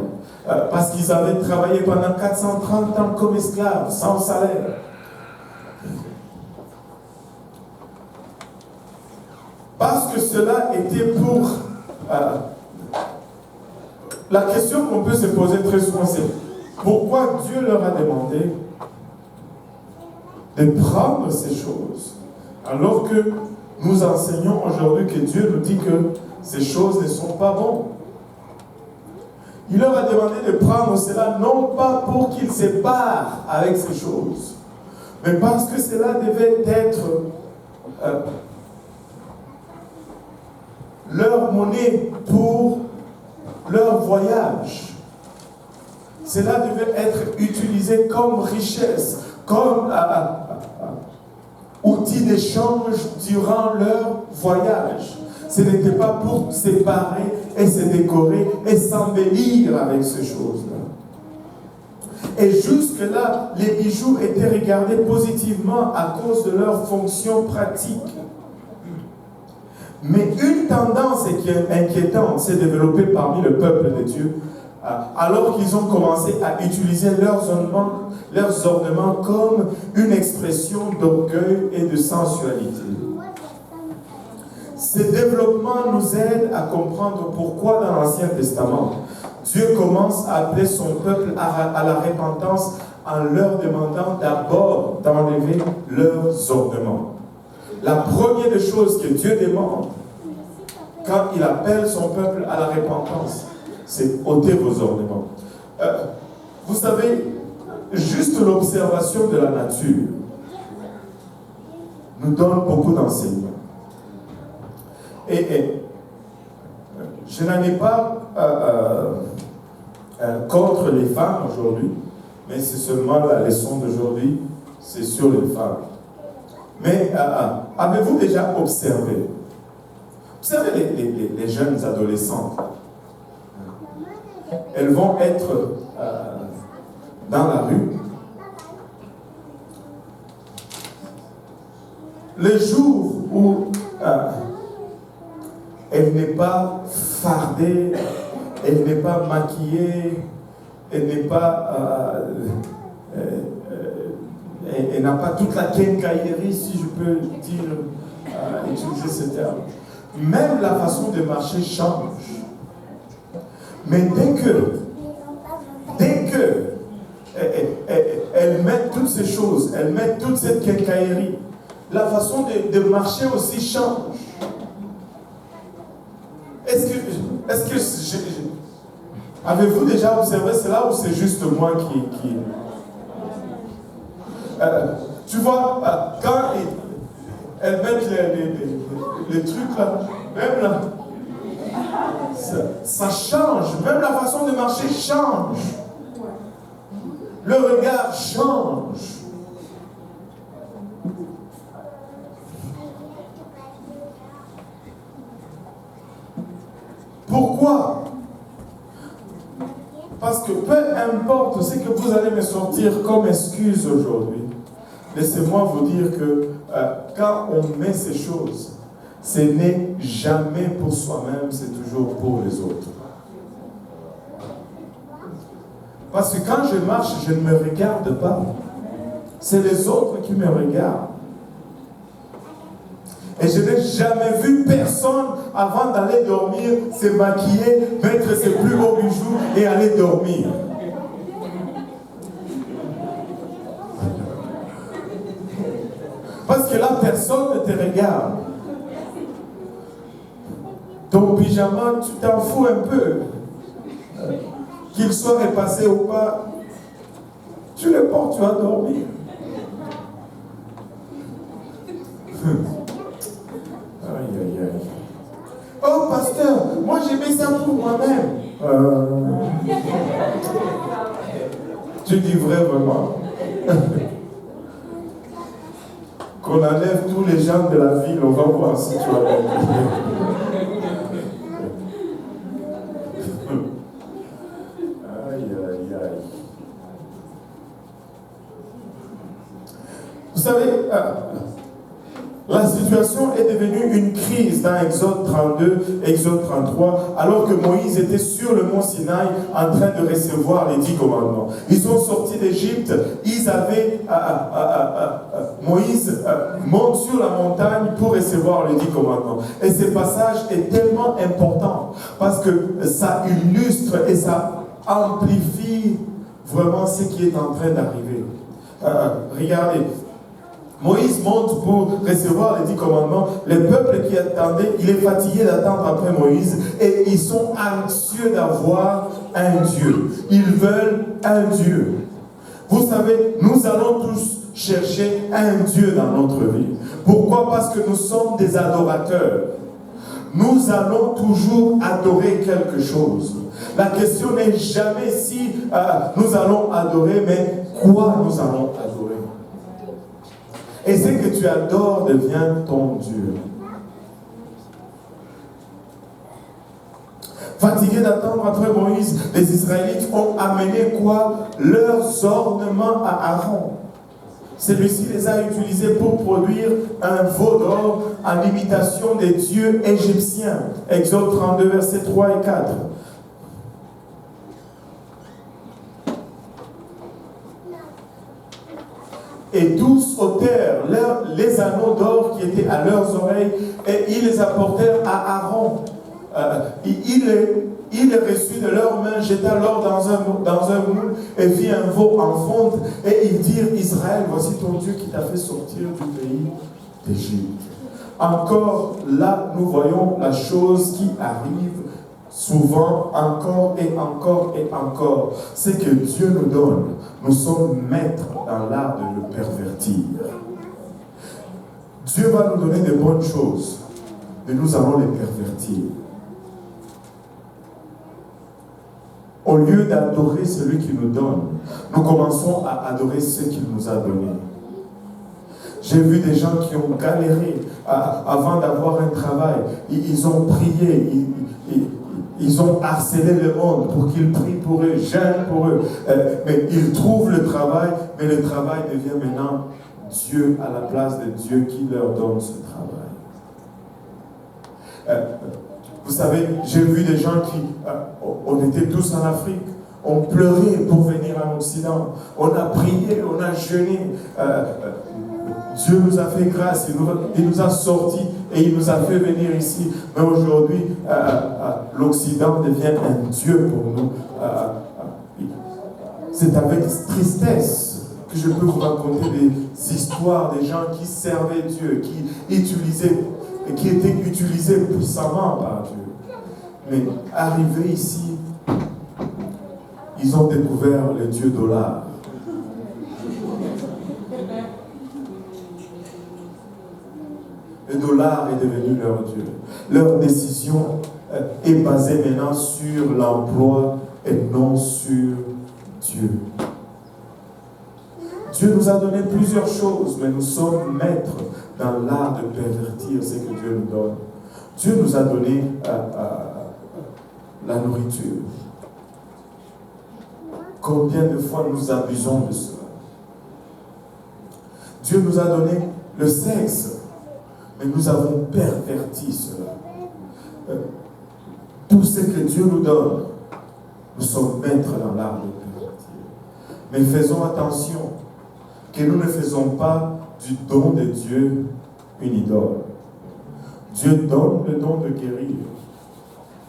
Parce qu'ils avaient travaillé pendant 430 ans comme esclaves, sans salaire. Parce que cela était pour... la question qu'on peut se poser très souvent, c'est pourquoi Dieu leur a demandé de prendre ces choses, alors que nous enseignons aujourd'hui que Dieu nous dit que ces choses ne sont pas bonnes. Il leur a demandé de prendre cela, non pas pour qu'ils se barrent avec ces choses, mais parce que cela devait être leur monnaie pour leur voyage. Cela devait être utilisé comme richesse, comme outil d'échange durant leur voyage. Ce n'était pas pour séparer et se décorer et s'embellir avec ces choses-là. Et jusque-là, les bijoux étaient regardés positivement à cause de leur fonction pratique. Mais une tendance inquiétante s'est développée parmi le peuple de Dieu, alors qu'ils ont commencé à utiliser leurs ornements comme une expression d'orgueil et de sensualité. Ce développement nous aide à comprendre pourquoi dans l'Ancien Testament, Dieu commence à appeler son peuple à la repentance en leur demandant d'abord d'enlever leurs ornements. La première des choses que Dieu demande quand il appelle son peuple à la repentance, c'est ôter vos ornements. Vous savez, juste l'observation de la nature nous donne beaucoup d'enseignements. Et je n'en ai pas contre les femmes aujourd'hui, mais c'est seulement la leçon d'aujourd'hui, c'est sur les femmes. Mais avez-vous déjà observé? Vous savez, les jeunes adolescentes, elles vont être dans la rue. Le jour où elle n'est pas fardée, elle n'est pas maquillée, elle n'est pas... elle n'a pas toute la quincaillerie, si je peux dire, utiliser ce terme. Même la façon de marcher change. Mais dès que elle met toutes ces choses, elle met toute cette quincaillerie, la façon de marcher aussi change. Est-ce que avez-vous déjà observé cela ou c'est juste moi qui... tu vois, quand elles mettent les trucs là, même là, ça change, même la façon de marcher change. Le regard change. Pourquoi? Parce que peu importe ce que vous allez me sortir comme excuse aujourd'hui, laissez-moi vous dire que quand on met ces choses, ce n'est jamais pour soi-même, c'est toujours pour les autres. Parce que quand je marche, je ne me regarde pas. c'est les autres qui me regardent. Et je n'ai jamais vu personne, avant d'aller dormir, se maquiller, mettre ses plus beaux bijoux et aller dormir. Parce que là, personne ne te regarde. Ton pyjama, tu t'en fous un peu. Qu'il soit repassé ou pas, tu le portes, tu vas dormir. Aïe, aïe, aïe. Oh, pasteur, moi j'ai mis ça pour moi-même. Tu dis vraiment. Qu'on enlève tous les gens de la ville, on va voir si tu vas bien. Aïe, aïe, aïe. Vous savez, la situation est devenue une crise dans Exode 32, Exode 33, alors que Moïse était sur le mont Sinaï en train de recevoir les 10 commandements. Ils sont sortis d'Égypte, ils avaient... Moïse monte sur la montagne pour recevoir les 10 commandements. Et ce passage est tellement important parce que ça illustre et ça amplifie vraiment ce qui est en train d'arriver. Regardez. Moïse monte pour recevoir les 10 commandements. Le peuple qui attendait, il est fatigué d'attendre après Moïse et ils sont anxieux d'avoir un Dieu. Ils veulent un Dieu. Vous savez, nous allons tous chercher un Dieu dans notre vie. Pourquoi? Parce que nous sommes des adorateurs. Nous allons toujours adorer quelque chose. La question n'est jamais si nous allons adorer, mais quoi nous allons adorer. Et ce que tu adores devient ton Dieu. Fatigués d'attendre après Moïse, les Israélites ont amené quoi? Leurs ornements à Aaron. Celui-ci les a utilisés pour produire un veau d'or en imitation des dieux égyptiens. Exode 32, versets 3 et 4. Et tous ôtèrent les anneaux d'or qui étaient à leurs oreilles et ils les apportèrent à Aaron. Il les reçut de leurs mains, jeta l'or dans un moule et fit un veau en fonte. Et ils dirent: Israël, voici ton Dieu qui t'a fait sortir du pays d'Égypte. Encore là, nous voyons la chose qui arrive souvent, encore et encore et encore. C'est que Dieu nous donne. Nous sommes maîtres dans l'art de le pervertir. Dieu va nous donner de bonnes choses, mais nous allons les pervertir. Au lieu d'adorer celui qui nous donne, nous commençons à adorer ce qu'il nous a donné. J'ai vu des gens qui ont galéré avant d'avoir un travail. Ils ont prié, ils ont harcelé le monde pour qu'ils prient pour eux, jeûnent pour eux. Mais ils trouvent le travail, mais le travail devient maintenant Dieu à la place de Dieu qui leur donne ce travail. Vous savez, j'ai vu des gens qui, on était tous en Afrique, on pleurait pour venir en Occident, on a prié, on a jeûné. Dieu nous a fait grâce, il nous a sortis et il nous a fait venir ici. Mais aujourd'hui, l'Occident devient un Dieu pour nous. C'est avec tristesse que je peux vous raconter des histoires des gens qui servaient Dieu, qui étaient utilisés puissamment par Dieu. Mais arrivés ici, ils ont découvert le Dieu dollar. Le dollar est devenu leur Dieu. Leur décision est basée maintenant sur l'emploi et non sur Dieu. Dieu nous a donné plusieurs choses, mais nous sommes maîtres dans l'art de pervertir ce que Dieu nous donne. Dieu nous a donné la nourriture. Combien de fois nous abusons de cela? Dieu nous a donné le sexe, mais nous avons perverti cela. Tout ce que Dieu nous donne, nous sommes maîtres dans l'art de pervertir. Mais faisons attention que nous ne faisons pas du don de Dieu une idole. Dieu donne le don de guérir.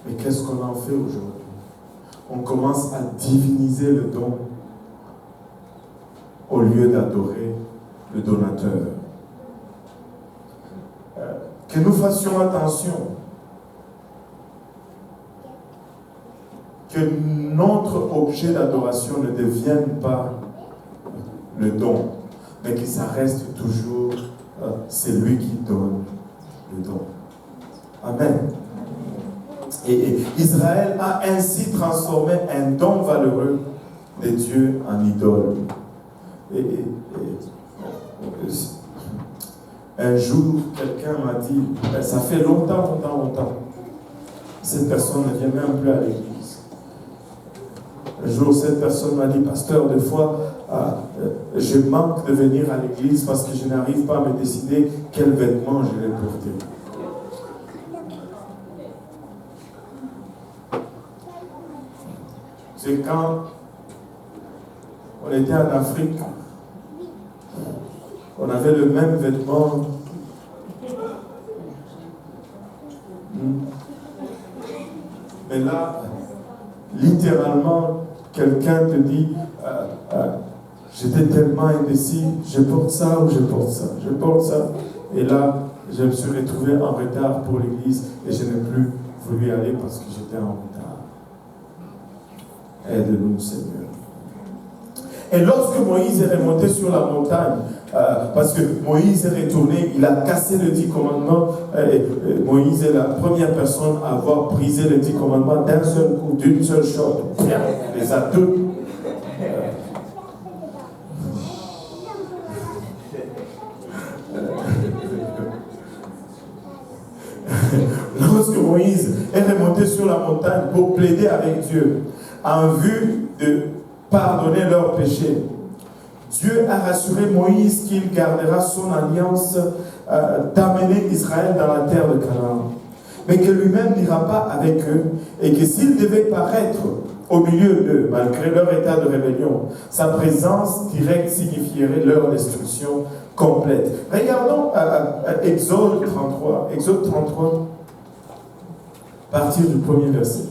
Mais qu'est-ce qu'on en fait aujourd'hui? On commence à diviniser le don au lieu d'adorer le donateur. Que nous fassions attention. Que notre objet d'adoration ne devienne pas le don, mais que ça reste toujours celui qui donne le don. Amen. Et Israël a ainsi transformé un don valeureux de Dieu en idole. Un jour, quelqu'un m'a dit, ça fait longtemps, cette personne ne vient même plus à l'église. Un jour, cette personne m'a dit, pasteur, des fois, je manque de venir à l'église parce que je n'arrive pas à me décider quel vêtement je vais porter. C'est quand on était en Afrique, on avait le même vêtement. Mais là, littéralement, quelqu'un te dit, j'étais tellement indécis, je porte ça ou je porte ça, je porte ça. Et là, je me suis retrouvé en retard pour l'église et je n'ai plus voulu aller parce que j'étais en retard. Aide-nous, Seigneur. Et lorsque Moïse est remonté sur la montagne, parce que Moïse est retourné, il a cassé le 10 commandements, Moïse est la première personne à avoir brisé le 10 commandements d'un seul coup, d'une seule chose. Il les a deux. Lorsque Moïse est remonté sur la montagne pour plaider avec Dieu, en vue de pardonner leurs péchés, Dieu a rassuré Moïse qu'il gardera son alliance d'amener Israël dans la terre de Canaan, mais que lui-même n'ira pas avec eux, et que s'il devait paraître au milieu d'eux, malgré leur état de rébellion, sa présence directe signifierait leur destruction complète. Regardons Exode 33. Exode 33, à partir du premier verset.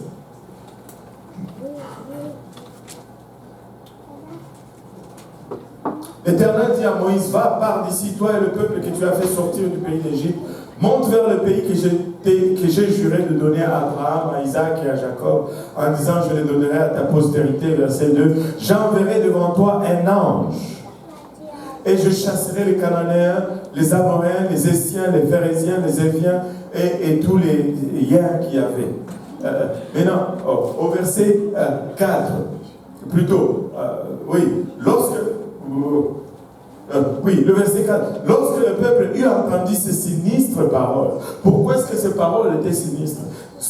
L'Éternel dit à Moïse, va, pars d'ici, toi et le peuple que tu as fait sortir du pays d'Égypte, monte vers le pays que j'ai juré de donner à Abraham, à Isaac et à Jacob, en disant, je le donnerai à ta postérité. Verset 2, j'enverrai devant toi un ange, et je chasserai les Cananéens, les Amoréens, les Essiens, les Phérésiens, les Éviens, et tous les Hiens qu'il y avait. Maintenant, au verset 4, plutôt, le verset 4. Lorsque le peuple eut entendu ces sinistres paroles, pourquoi est-ce que ces paroles étaient sinistres?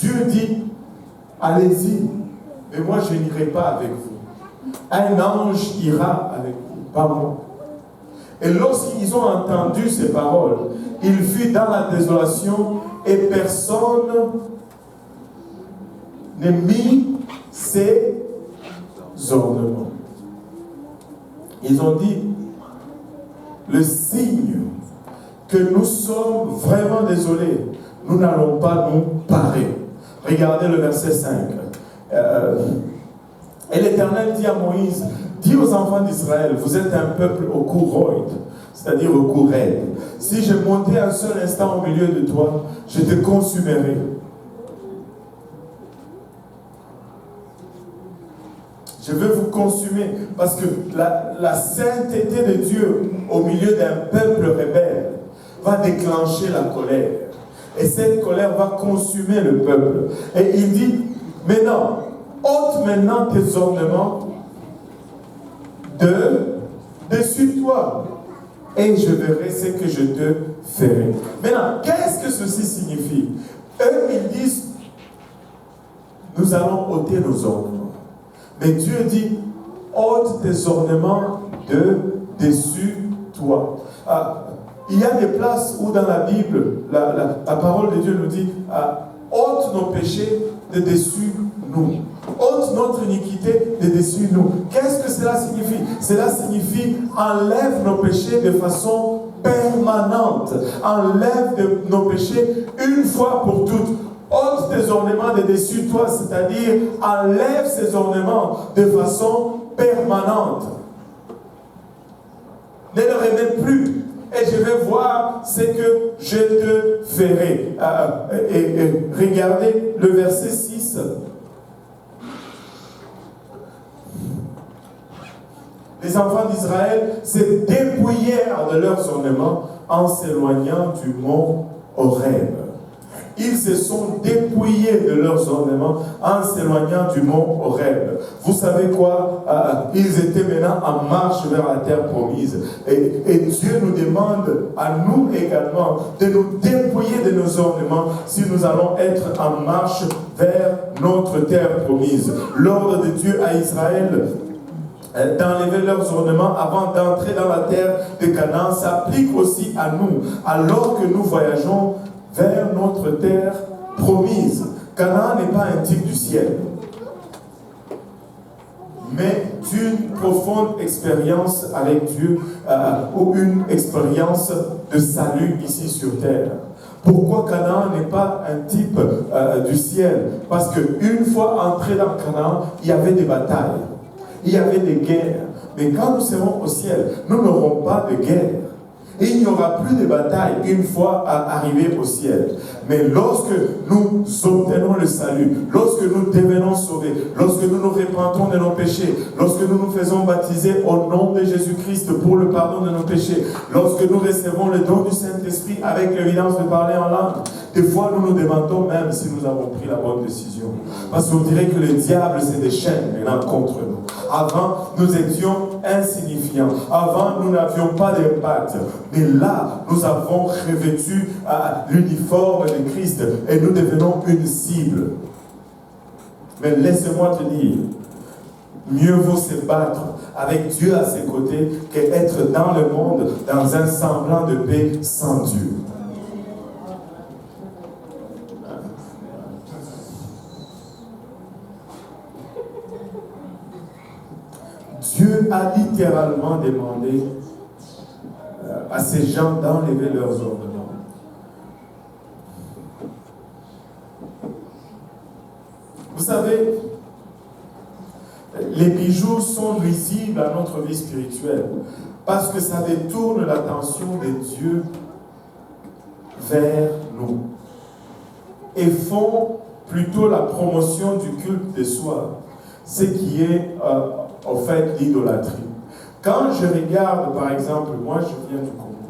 Dieu dit, allez-y, mais moi je n'irai pas avec vous. Un ange ira avec vous, pas moi. Et lorsqu'ils ont entendu ces paroles, il fut dans la désolation et personne ne mit ses ornements. Ils ont dit, le signe que nous sommes vraiment désolés, nous n'allons pas nous parer. Regardez le verset 5. Et l'Éternel dit à Moïse, dis aux enfants d'Israël, vous êtes un peuple au cou roide, c'est-à-dire au cou raide. Si je montais un seul instant au milieu de toi, je te consumerai. Je veux vous consumer parce que la sainteté de Dieu au milieu d'un peuple rebelle va déclencher la colère. Et cette colère va consumer le peuple. Et il dit, maintenant, ôte maintenant tes ornements dessus toi et je verrai ce que je te ferai. Maintenant, qu'est-ce que ceci signifie? Eux, ils disent, nous allons ôter nos ornements. Mais Dieu dit, ôte tes ornements dessus toi. Il y a des places où dans la Bible, la parole de Dieu nous dit, ôte nos péchés de dessus nous. Ôte notre iniquité de dessus nous. Qu'est-ce que cela signifie? Cela signifie enlève nos péchés de façon permanente. Enlève nos péchés une fois pour toutes. Ôte tes ornements de dessus toi, c'est-à-dire enlève ces ornements de façon permanente. Ne le remets plus. Et je vais voir ce que je te ferai. Et regardez le verset 6. Les enfants d'Israël se dépouillèrent de leurs ornements en s'éloignant du mont Horeb. Ils se sont dépouillés de leurs ornements en s'éloignant du mont Horeb. Vous savez quoi? Ils étaient maintenant en marche vers la terre promise. Et Dieu nous demande à nous également de nous dépouiller de nos ornements si nous allons être en marche vers notre terre promise. L'ordre de Dieu à Israël d'enlever leurs ornements avant d'entrer dans la terre de Canaan s'applique aussi à nous, alors que nous voyageons vers notre terre promise. Canaan n'est pas un type du ciel, mais d'une profonde expérience avec Dieu ou une expérience de salut ici sur terre. Pourquoi Canaan n'est pas un type du ciel? Parce qu'une fois entré dans Canaan, il y avait des batailles. Il y avait des guerres. Mais quand nous serons au ciel, nous n'aurons pas de guerre. Et il n'y aura plus de bataille une fois arrivés au ciel. Mais lorsque nous obtenons le salut, lorsque nous devenons sauvés, lorsque nous nous repentons de nos péchés, lorsque nous nous faisons baptiser au nom de Jésus-Christ pour le pardon de nos péchés, lorsque nous recevons le don du Saint-Esprit avec l'évidence de parler en langue, des fois nous nous demandons même si nous avons pris la bonne décision. Parce qu'on dirait que le diable se déchaîne maintenant contre nous. Avant, nous étions insignifiants. Avant, nous n'avions pas d'impact. Mais là, nous avons revêtu l'uniforme de Christ et nous devenons une cible. Mais laisse-moi te dire, mieux vaut se battre avec Dieu à ses côtés qu'être dans le monde dans un semblant de paix sans Dieu. Dieu a littéralement demandé à ces gens d'enlever leurs ornements. Vous savez, les bijoux sont nuisibles à notre vie spirituelle parce que ça détourne l'attention de Dieu vers nous et font plutôt la promotion du culte de soi, ce qui est en fait l'idolâtrie. Quand je regarde, par exemple, moi je viens du Congo,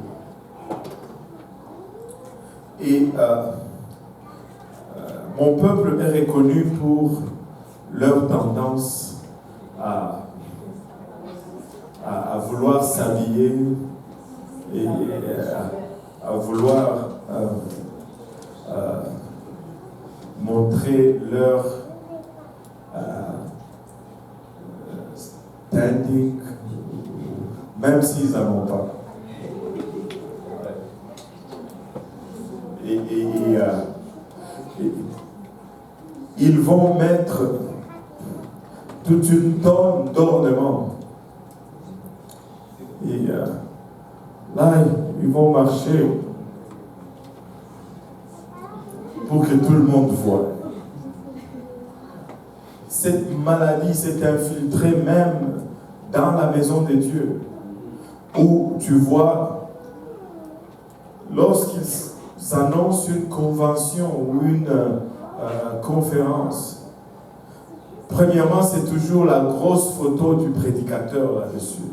et mon peuple est reconnu pour leur tendance à vouloir s'habiller et à vouloir montrer leur standing, même s'ils n'en ont pas. Et ils vont mettre toute une tonne d'ornements. Et là, ils vont marcher pour que tout le monde voie. Cette maladie s'est infiltrée même dans la maison de Dieu, où tu vois, lorsqu'ils annoncent une convention ou une conférence, premièrement, c'est toujours la grosse photo du prédicateur là-dessus.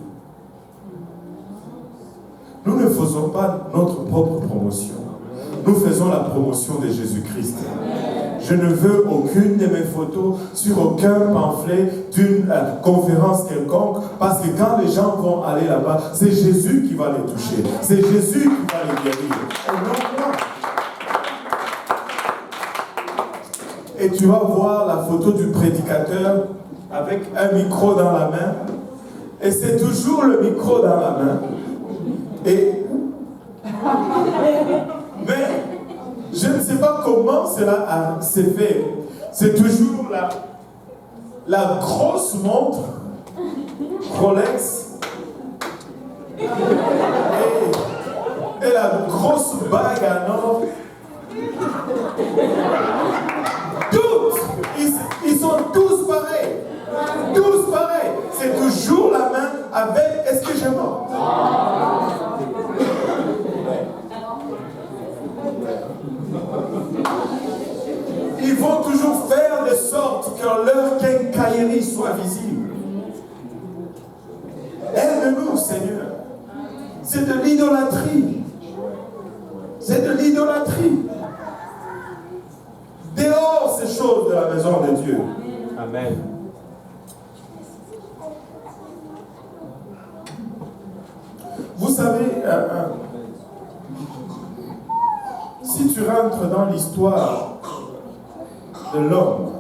Nous ne faisons pas notre propre promotion. Nous faisons la promotion de Jésus-Christ. Je ne veux aucune de mes photos sur aucun pamphlet d'une conférence quelconque, parce que quand les gens vont aller là-bas, c'est Jésus qui va les toucher. C'est Jésus qui va les guérir. Et non moi. Et tu vas voir la photo du prédicateur avec un micro dans la main. Et c'est toujours le micro dans la main. Mais je ne sais pas comment cela s'est fait. C'est toujours la grosse montre Rolex. Et la grosse bague à or. Ils sont tous pareils. Tous pareils. C'est toujours la main avec est-ce que j'ai mort? Ils vont toujours faire de sorte que leur quincaillerie soit visible. Aide-nous, Seigneur. C'est de l'idolâtrie. C'est de l'idolâtrie. Dehors ces choses de la maison de Dieu. Amen. Vous savez, si tu rentres dans l'histoire de l'homme,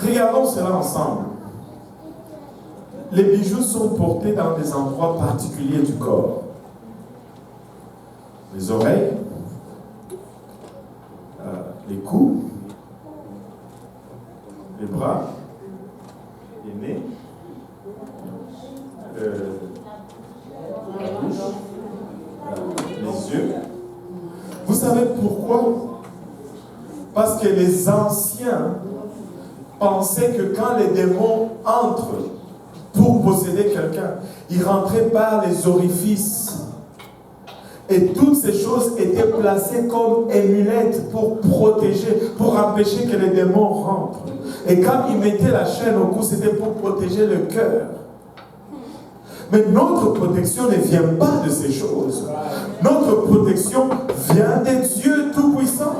regardons cela ensemble. Les bijoux sont portés dans des endroits particuliers du corps. Les oreilles, les coups, les bras, les nez, la bouche, les yeux. Vous savez pourquoi? Parce que les anciens pensaient que quand les démons entrent pour posséder quelqu'un, ils rentraient par les orifices. Et toutes ces choses étaient placées comme amulettes pour protéger, pour empêcher que les démons rentrent. Et quand ils mettaient la chaîne au cou, c'était pour protéger le cœur. Mais notre protection ne vient pas de ces choses. Notre protection vient des dieux tout-puissants.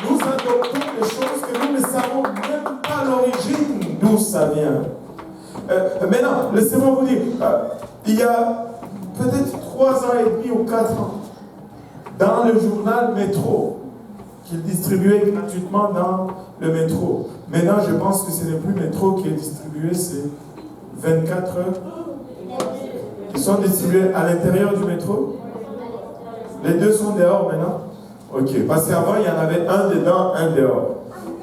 Nous adoptons des choses que nous ne savons même pas l'origine d'où ça vient. Maintenant, laissez-moi vous dire, il y a peut-être 3 ans et demi ou 4 ans, dans le journal Métro, qu'il distribuait gratuitement dans le métro. Maintenant, je pense que ce n'est plus Métro qui est distribué, c'est 24 heures. Ils sont distribués à l'intérieur du métro. Les deux sont dehors maintenant. Ok, parce qu'avant, il y en avait un dedans, un dehors.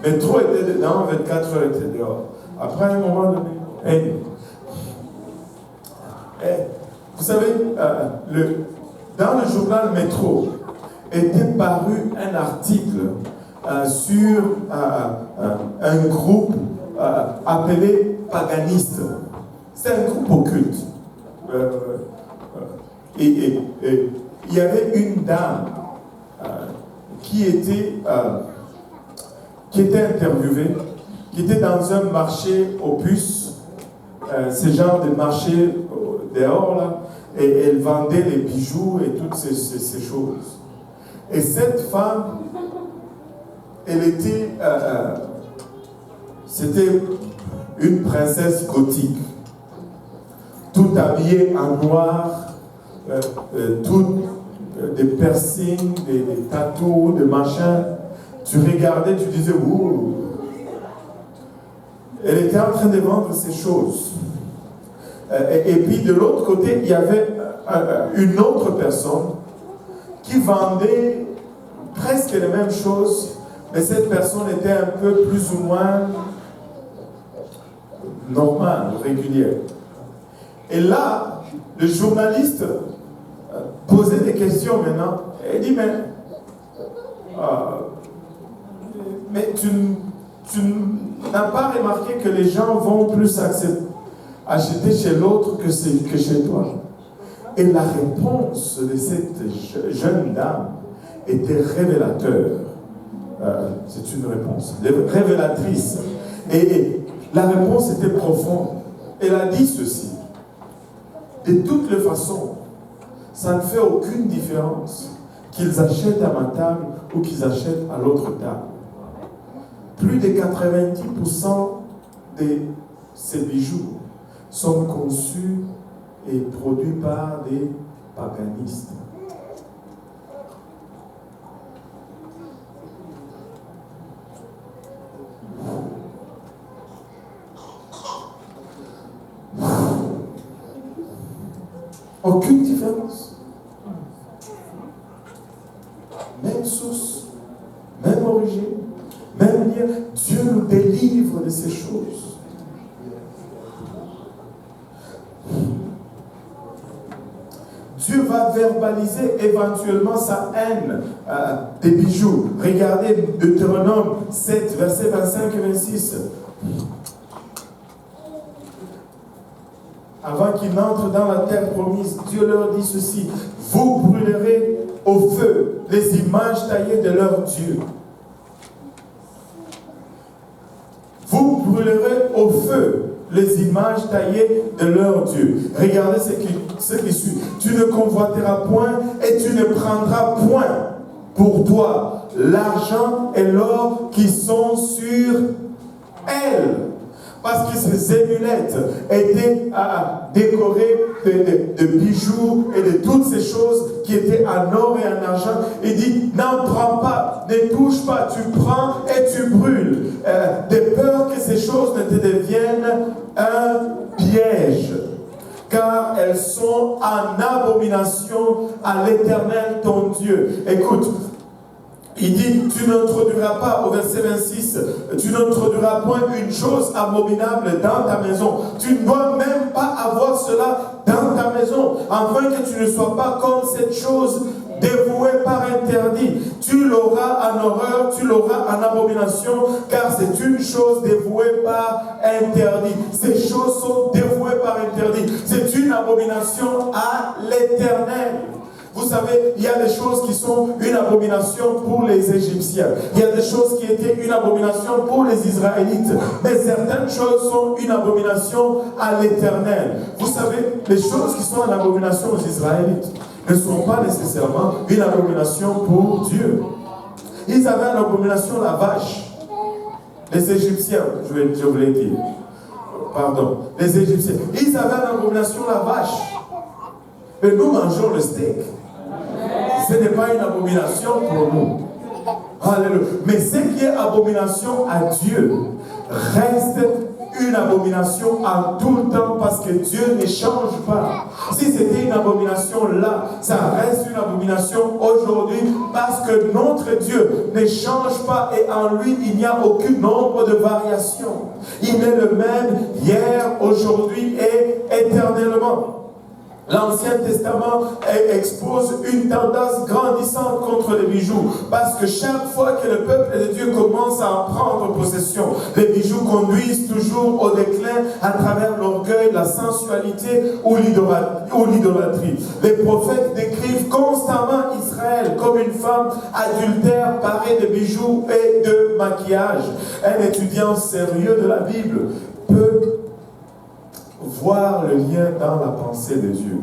Métro était dedans, 24 heures était dehors. Après, à un moment donné, vous savez, dans le journal Métro était paru un article sur un groupe appelé Paganiste. C'est un groupe occulte. Et il y avait une dame qui était interviewée, qui était dans un marché aux puces, ce genre de marché dehors là, et elle vendait les bijoux et toutes ces choses. Et cette femme, elle était, c'était une princesse gothique, tout habillée en noir, des piercings, des tatous, des machins. Tu regardais, tu disais, ouh. Elle était en train de vendre ces choses. Et puis de l'autre côté, il y avait une autre personne qui vendait presque les mêmes choses, mais cette personne était un peu plus ou moins normale, régulière. Et là, le journaliste posait des questions maintenant. Et il dit, mais tu n'as pas remarqué que les gens vont plus acheter chez l'autre que chez toi? Et la réponse de cette jeune dame était révélateur. C'est une réponse révélatrice. Et la réponse était profonde. Elle a dit ceci. De toutes les façons, ça ne fait aucune différence qu'ils achètent à ma table ou qu'ils achètent à l'autre table. Plus de 90% de ces bijoux sont conçus et produits par des paganistes. Aucune différence. Même source, même origine, Même dire, Dieu nous délivre de ces choses. Dieu va verbaliser éventuellement sa haine des bijoux. Regardez Deutéronome 7, versets 25 et 26. Avant qu'ils n'entrent dans la terre promise, Dieu leur dit ceci: vous brûlerez au feu les images taillées de leur Dieu. Vous brûlerez au feu les images taillées de leur Dieu. Regardez ce qui suit. Tu ne convoiteras point et tu ne prendras point pour toi l'argent et l'or qui sont sur elle. Parce que ces amulettes étaient décorées de bijoux et de toutes ces choses qui étaient en or et en argent. Il dit, n'en prends pas, ne touche pas, tu prends et tu brûles. De peur que ces choses ne te deviennent un piège. Car elles sont en abomination à l'Éternel ton Dieu. Écoute, il dit, tu n'introduiras pas, au verset 26, tu n'introduiras point une chose abominable dans ta maison. Tu ne dois même pas avoir cela dans ta maison, afin que tu ne sois pas comme cette chose dévouée par interdit. Tu l'auras en horreur, tu l'auras en abomination, car c'est une chose dévouée par interdit. Ces choses sont dévouées par interdit. C'est une abomination à l'Éternel. Vous savez, il y a des choses qui sont une abomination pour les Égyptiens. Il y a des choses qui étaient une abomination pour les Israélites. Mais certaines choses sont une abomination à l'Éternel. Vous savez, les choses qui sont une abomination aux Israélites ne sont pas nécessairement une abomination pour Dieu. Ils avaient une abomination, la vache. Les Égyptiens, je voulais dire. Pardon. Les Égyptiens. Ils avaient une abomination, la vache. Mais nous mangeons le steak. Ce n'est pas une abomination pour nous. Alléluia. Mais ce qui est abomination à Dieu reste une abomination en tout le temps parce que Dieu ne change pas. Si c'était une abomination là, ça reste une abomination aujourd'hui parce que notre Dieu ne change pas et en lui il n'y a aucun nombre de variations. Il est le même hier, aujourd'hui et éternellement. L'Ancien Testament expose une tendance grandissante contre les bijoux. Parce que chaque fois que le peuple de Dieu commence à en prendre possession, les bijoux conduisent toujours au déclin à travers l'orgueil, la sensualité ou l'idolâtrie. Les prophètes décrivent constamment Israël comme une femme adultère parée de bijoux et de maquillage. Un étudiant sérieux de la Bible peut voir le lien dans la pensée de Dieu.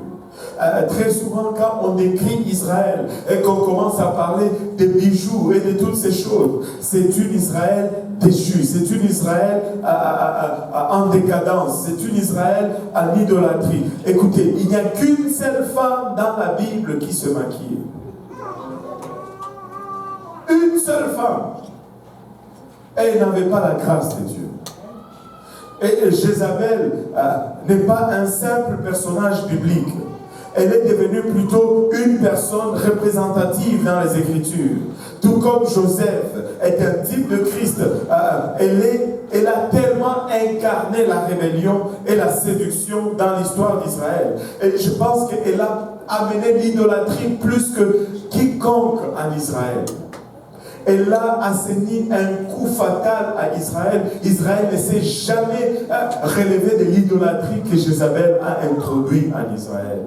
Très souvent, quand on décrit Israël et qu'on commence à parler des bijoux et de toutes ces choses, c'est une Israël déchue, c'est une Israël en décadence, c'est une Israël en idolâtrie. Écoutez, il n'y a qu'une seule femme dans la Bible qui se maquille. Une seule femme. Elle n'avait pas la grâce de Dieu. Et Jézabel n'est pas un simple personnage biblique. Elle est devenue plutôt une personne représentative dans les Écritures. Tout comme Joseph est un type de Christ, elle a tellement incarné la rébellion et la séduction dans l'histoire d'Israël. Et je pense qu'elle a amené l'idolâtrie plus que quiconque en Israël. Elle a asséné un coup fatal à Israël. Israël ne s'est jamais relevé de l'idolâtrie que Jézabel a introduite en Israël.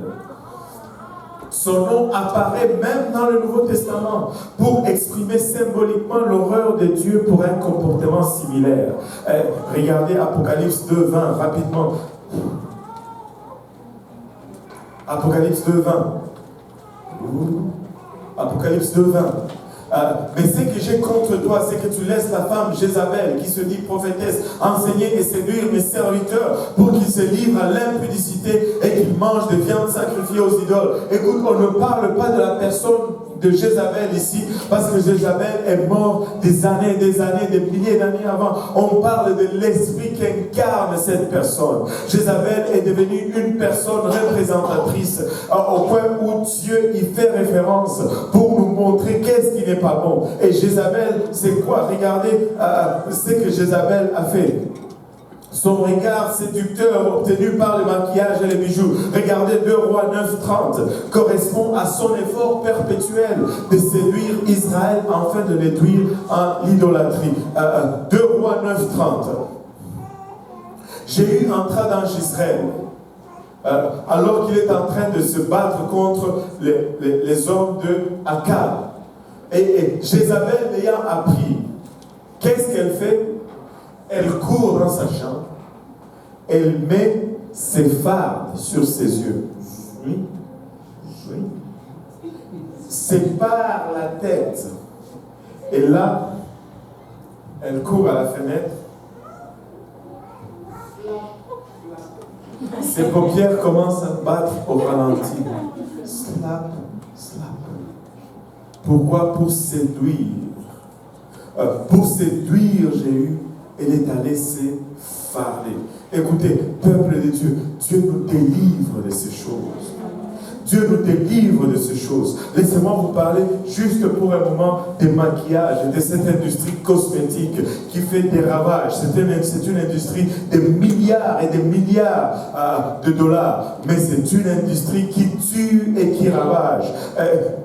Son nom apparaît même dans le Nouveau Testament pour exprimer symboliquement l'horreur de Dieu pour un comportement similaire. Regardez Apocalypse 2:20 rapidement. Apocalypse 2:20. Apocalypse 2:20. Mais ce que j'ai contre toi, c'est que tu laisses la femme Jézabel, qui se dit prophétesse, enseigner et séduire mes serviteurs pour qu'ils se livrent à l'impudicité et qu'ils mangent de viande sacrifiée aux idoles. Écoute, on ne parle pas de la personne de Jézabel ici, parce que Jézabel est mort des années, des milliers d'années avant. On parle de l'esprit qui incarne cette personne. Jézabel est devenue une personne représentatrice au point où Dieu y fait référence pour nous montrer qu'est-ce qui n'est pas bon. Et Jézabel, c'est quoi? Regardez ce que Jézabel a fait. Son regard séducteur obtenu par le maquillage et les bijoux, regardez 2 Rois 9:30, correspond à son effort perpétuel de séduire Israël afin de détruire en l'idolâtrie. 2 Rois 9:30. Jéhu entra dans Israël alors qu'il est en train de se battre contre les hommes de Akab. Et Jézabel ayant appris, qu'est-ce qu'elle fait? Elle court dans sa chambre, elle met ses fardes sur ses yeux, sépare la tête, et là, elle court à la fenêtre, ses paupières commencent à battre au ralenti. Slap, slap. Pourquoi? Pour séduire. Pour séduire Jéhu, elle est allée s'effarer. Écoutez, peuple de Dieu, Dieu nous délivre de ces choses. Dieu nous délivre de ces choses. Laissez-moi vous parler juste pour un moment des maquillages, de cette industrie cosmétique qui fait des ravages. C'est une industrie de milliards et de milliards de dollars. Mais c'est une industrie qui tue et qui ravage.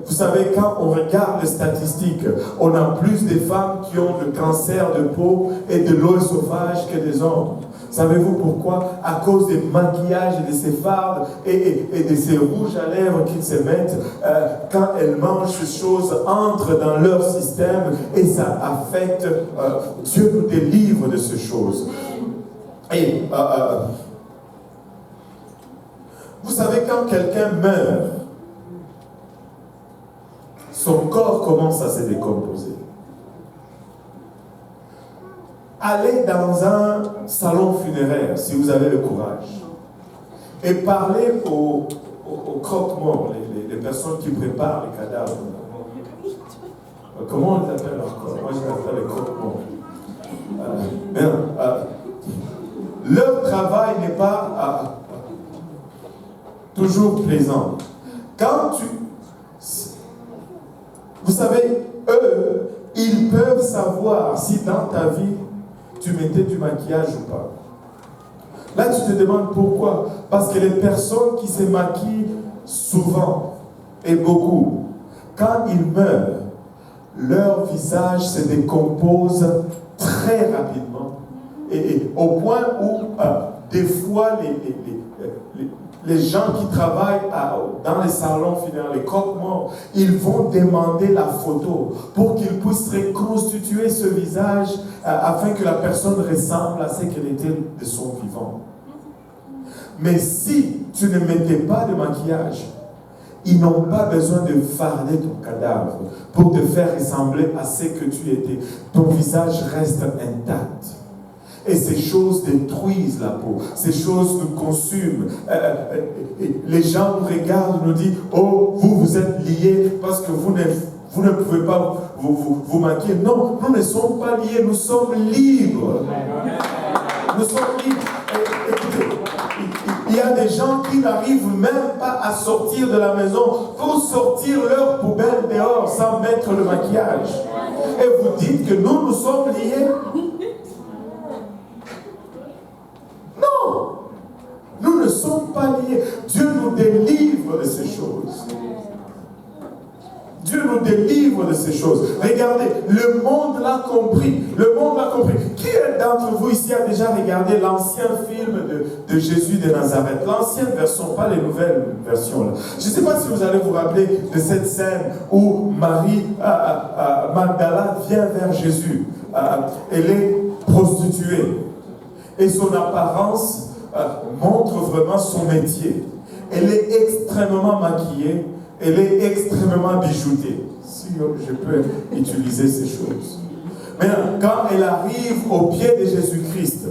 Vous savez, quand on regarde les statistiques, on a plus de femmes qui ont le cancer de peau et de l'œsophage que des hommes. Savez-vous pourquoi? À cause des maquillages et de ces fardes et de ces rouges à lèvres qu'ils se mettent, quand elles mangent, ces choses entrent dans leur système et ça affecte. Dieu nous délivre de ces choses. Et vous savez, quand quelqu'un meurt, son corps commence à se décomposer. Allez dans un salon funéraire, si vous avez le courage, et parlez aux croque-morts, les personnes qui préparent les cadavres. Comment on les appelle encore? Moi, je les appelle les croque-morts. Leur travail n'est pas toujours plaisant. Vous savez, eux, ils peuvent savoir si dans ta vie, tu mettais du maquillage ou pas. Là, tu te demandes pourquoi. Parce que les personnes qui se maquillent souvent et beaucoup, quand ils meurent, leur visage se décompose très rapidement. Et au point où, des fois, les gens qui travaillent dans les salons funéraires, les croque-morts, ils vont demander la photo pour qu'ils puissent reconstituer ce visage afin que la personne ressemble à ce qu'elle était de son vivant. Mais si tu ne mettais pas de maquillage, ils n'ont pas besoin de farder ton cadavre pour te faire ressembler à ce que tu étais. Ton visage reste intact. Et ces choses détruisent la peau. Ces choses nous consument. Les gens nous regardent, nous disent, oh, vous êtes liés parce que vous ne pouvez pas vous maquiller. Non, nous ne sommes pas liés, nous sommes libres. Nous sommes libres. Écoutez, il y a des gens qui n'arrivent même pas à sortir de la maison pour sortir leur poubelle dehors sans mettre le maquillage. Et vous dites que nous sommes liés? Non, nous ne sommes pas liés. Dieu nous délivre de ces choses. Dieu nous délivre de ces choses. Regardez, le monde l'a compris. Le monde l'a compris. Qui d'entre vous ici a déjà regardé l'ancien film de Jésus de Nazareth? L'ancienne version, pas les nouvelles versions. Là. Je ne sais pas si vous allez vous rappeler de cette scène où Marie Magdala vient vers Jésus. Elle est prostituée. Et son apparence montre vraiment son métier. Elle est extrêmement maquillée. Elle est extrêmement bijoutée. Si je peux utiliser ces choses. Maintenant, quand elle arrive au pied de Jésus-Christ,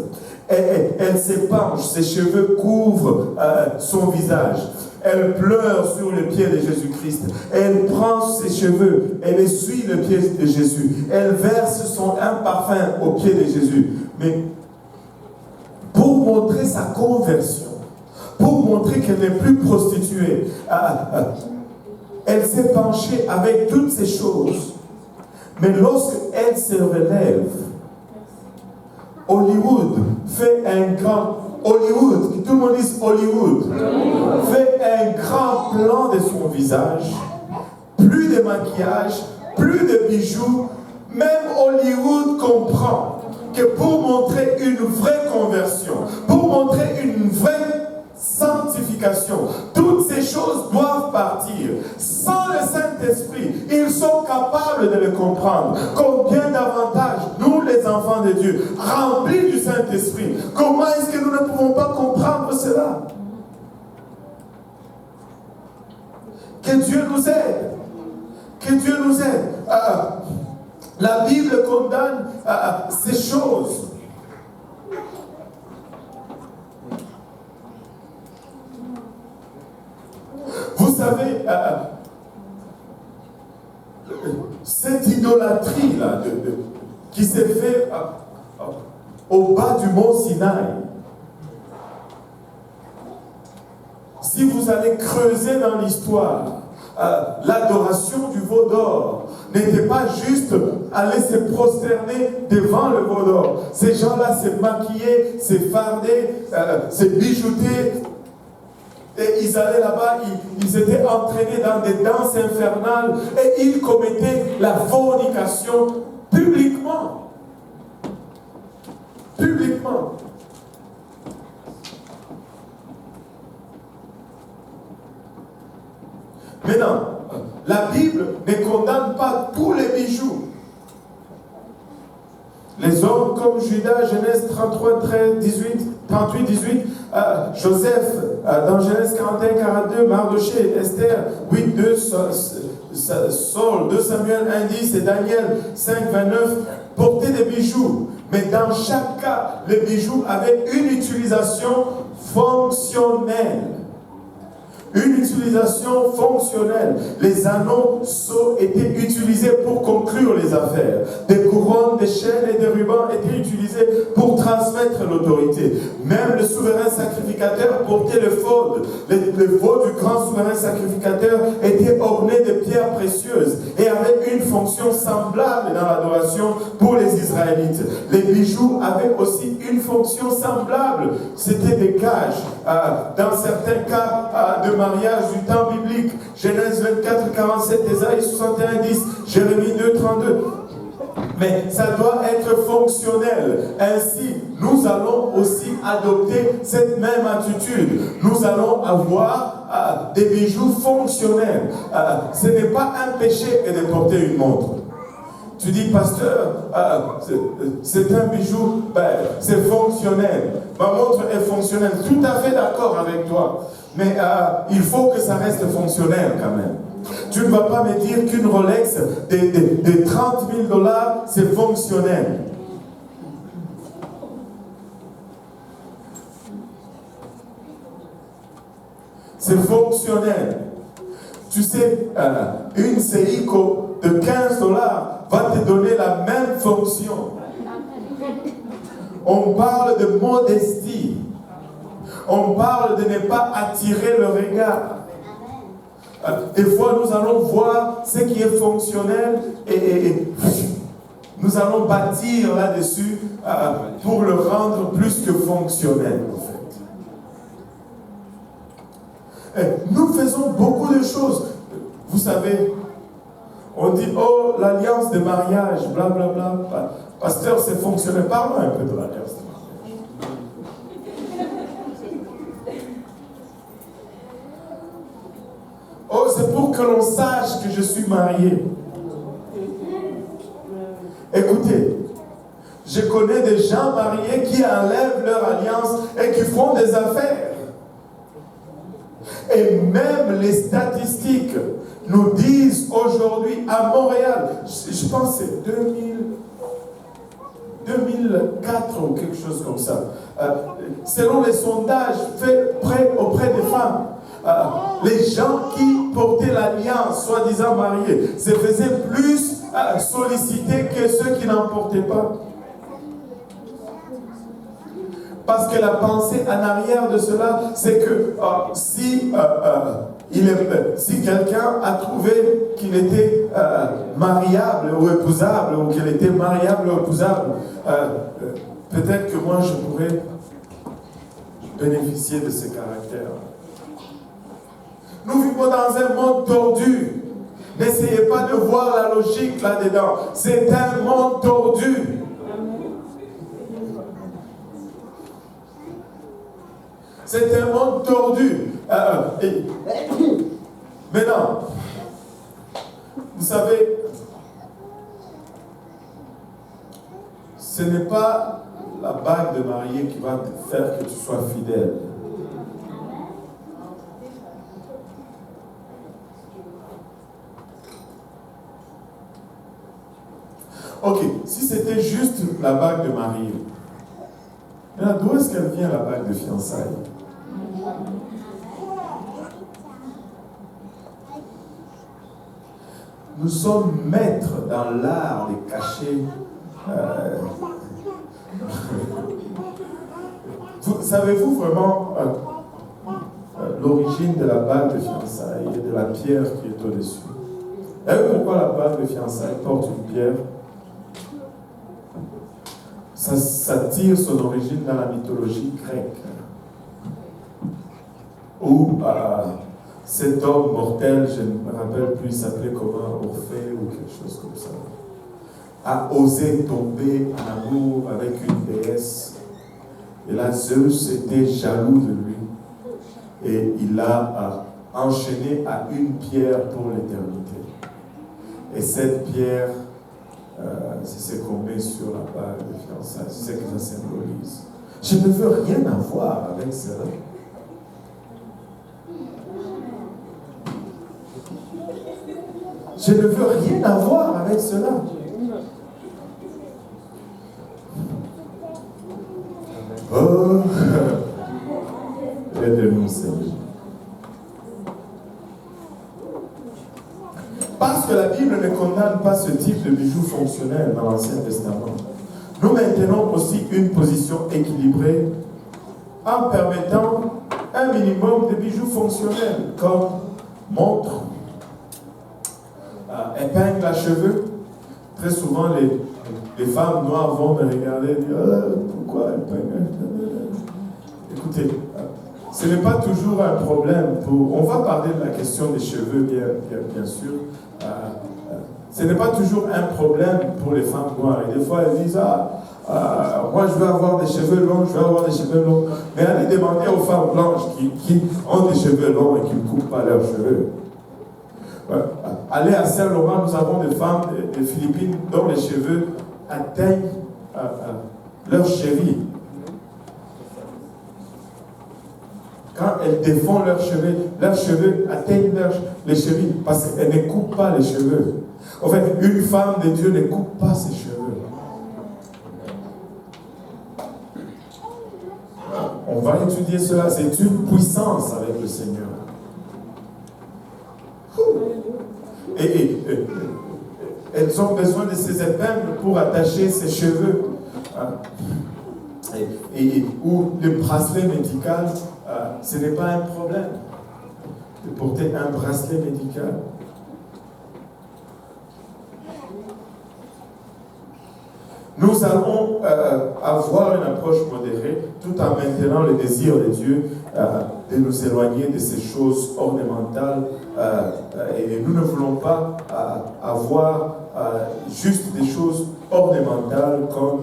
Elle s'épanche, ses cheveux couvrent son visage. Elle pleure sur le pied de Jésus-Christ. Elle prend ses cheveux, elle essuie le pied de Jésus. Elle verse un parfum au pied de Jésus. Mais pour montrer sa conversion, pour montrer qu'elle n'est plus prostituée, elle s'est penchée avec toutes ces choses. Mais lorsqu'elle se relève, Hollywood fait un grand... Hollywood, tout le monde dit Hollywood, fait un grand plan de son visage, plus de maquillage, plus de bijoux. Même Hollywood comprend que pour montrer une vraie conversion, pour montrer une vraie sanctification, toutes ces choses doivent partir. Sans le Saint-Esprit, ils sont capables de le comprendre. Combien davantage, nous les enfants de Dieu, remplis du Saint-Esprit, comment est-ce que nous ne pouvons pas comprendre cela? Que Dieu nous aide. Que Dieu nous aide. La Bible condamne ces choses. Vous savez, cette idolâtrie-là qui s'est faite au bas du mont Sinaï, si vous allez creuser dans l'histoire, l'adoration du veau d'or n'était pas juste aller se prosterner devant le veau d'or. Ces gens-là se maquillaient, se fardaient, se bijoutaient. Et ils allaient là-bas, ils étaient entraînés dans des danses infernales et ils commettaient la fornication publiquement. Publiquement. Maintenant, la Bible ne condamne pas tous les bijoux. Les hommes comme Judas, Genèse 33, 38, 18, Joseph, dans Genèse 41, 42, Mardoché, Esther, 8, 2, Saul, 2 Samuel 1, 10 et Daniel 5, 29, portaient des bijoux. Mais dans chaque cas, les bijoux avaient une utilisation fonctionnelle. Une utilisation fonctionnelle. Les anneaux étaient utilisés pour conclure les affaires. Des couronnes, des chaînes et des rubans étaient utilisés pour transmettre l'autorité. Même le souverain sacrificateur portait le faud. Le faud du grand souverain sacrificateur était orné de pierres précieuses et avait une fonction semblable dans l'adoration pour les Israélites. Les bijoux avaient aussi une fonction semblable. C'était des gages. Dans certains cas de mariage du temps biblique, Genèse 24, 47, Ésaïe 61, 10, Jérémie 2, 32. Mais ça doit être fonctionnel. Ainsi, nous allons aussi adopter cette même attitude. Nous allons avoir des bijoux fonctionnels. Ce n'est pas un péché que de porter une montre. Tu dis, pasteur, c'est un bijou, c'est fonctionnel. Ma montre est fonctionnelle. Tout à fait d'accord avec toi. Mais il faut que ça reste fonctionnel quand même. Tu ne vas pas me dire qu'une Rolex de 30 000 $, c'est fonctionnel. C'est fonctionnel. Tu sais, une Seiko de 15 $ va te donner la même fonction. On parle de modestie. On parle de ne pas attirer le regard. Des fois, nous allons voir ce qui est fonctionnel et nous allons bâtir là-dessus pour le rendre plus que fonctionnel, en fait. Nous faisons beaucoup de choses. Vous savez, on dit, oh, l'alliance de mariage, blablabla. Pasteur, c'est fonctionnel. Parlons un peu de l'alliance de mariage. Oh, c'est pour que l'on sache que je suis marié. Écoutez, je connais des gens mariés qui enlèvent leur alliance et qui font des affaires. Et même les statistiques nous disent aujourd'hui à Montréal, je pense que c'est 2000 2004 ou quelque chose comme ça. Selon les sondages faits auprès des femmes, les gens qui portaient l'alliance, soi-disant mariés, se faisaient plus solliciter que ceux qui n'en portaient pas. Parce que la pensée en arrière de cela, c'est que si quelqu'un a trouvé qu'il était mariable ou épousable, ou qu'elle était mariable ou épousable, peut-être que moi je pourrais bénéficier de ce caractère. Nous vivons dans un monde tordu. N'essayez pas de voir la logique là-dedans. C'est un monde tordu. C'est un monde tordu. Maintenant, vous savez, ce n'est pas la bague de mariée qui va te faire que tu sois fidèle. Ok, si c'était juste la bague de mariée, d'où est-ce qu'elle vient la bague de fiançailles? Nous sommes maîtres dans l'art de cacher. Savez-vous vraiment l'origine de la bague de fiançailles et de la pierre qui est au-dessus? Savez-vous pourquoi la bague de fiançailles porte une pierre? Ça tire son origine dans la mythologie grecque, où cet homme mortel, je ne me rappelle plus, il s'appelait comment, Orphée ou quelque chose comme ça, a osé tomber en amour avec une déesse. Et là, Zeus était jaloux de lui. Et il l'a enchaîné à une pierre pour l'éternité. Et cette pierre, c'est ce qu'on met sur la bague de fiançailles, c'est ce que ça symbolise. Je ne veux rien avoir avec cela. Je ne veux rien avoir avec cela. Oh, aide-nous, Seigneur. Parce que la Bible ne condamne pas ce type de bijoux fonctionnels dans l'Ancien Testament. Nous maintenons aussi une position équilibrée en permettant un minimum de bijoux fonctionnels comme montre, épingle à cheveux. Très souvent, les femmes noires vont me regarder et dire pourquoi épingle? Écoutez, ce n'est pas toujours un problème. On va parler de la question des cheveux, bien sûr. Ce n'est pas toujours un problème pour les femmes noires. Et des fois, elles disent moi je veux avoir des cheveux longs, je veux avoir des cheveux longs. Mais allez demander aux femmes blanches qui ont des cheveux longs et qui ne coupent pas leurs cheveux. Allez à Saint-Laurent, nous avons des femmes des Philippines dont les cheveux atteignent leurs chevilles. Quand elles défont leurs cheveux atteignent les chevilles parce qu'elles ne coupent pas les cheveux. En fait, une femme de Dieu ne coupe pas ses cheveux. On va étudier cela. C'est une puissance avec le Seigneur. Et elles ont besoin de ces épingles pour attacher ses cheveux. Ou le bracelet médical, ce n'est pas un problème de porter un bracelet médical. Nous allons avoir une approche modérée tout en maintenant le désir de Dieu de nous éloigner de ces choses ornementales et nous ne voulons pas avoir juste des choses ornementales comme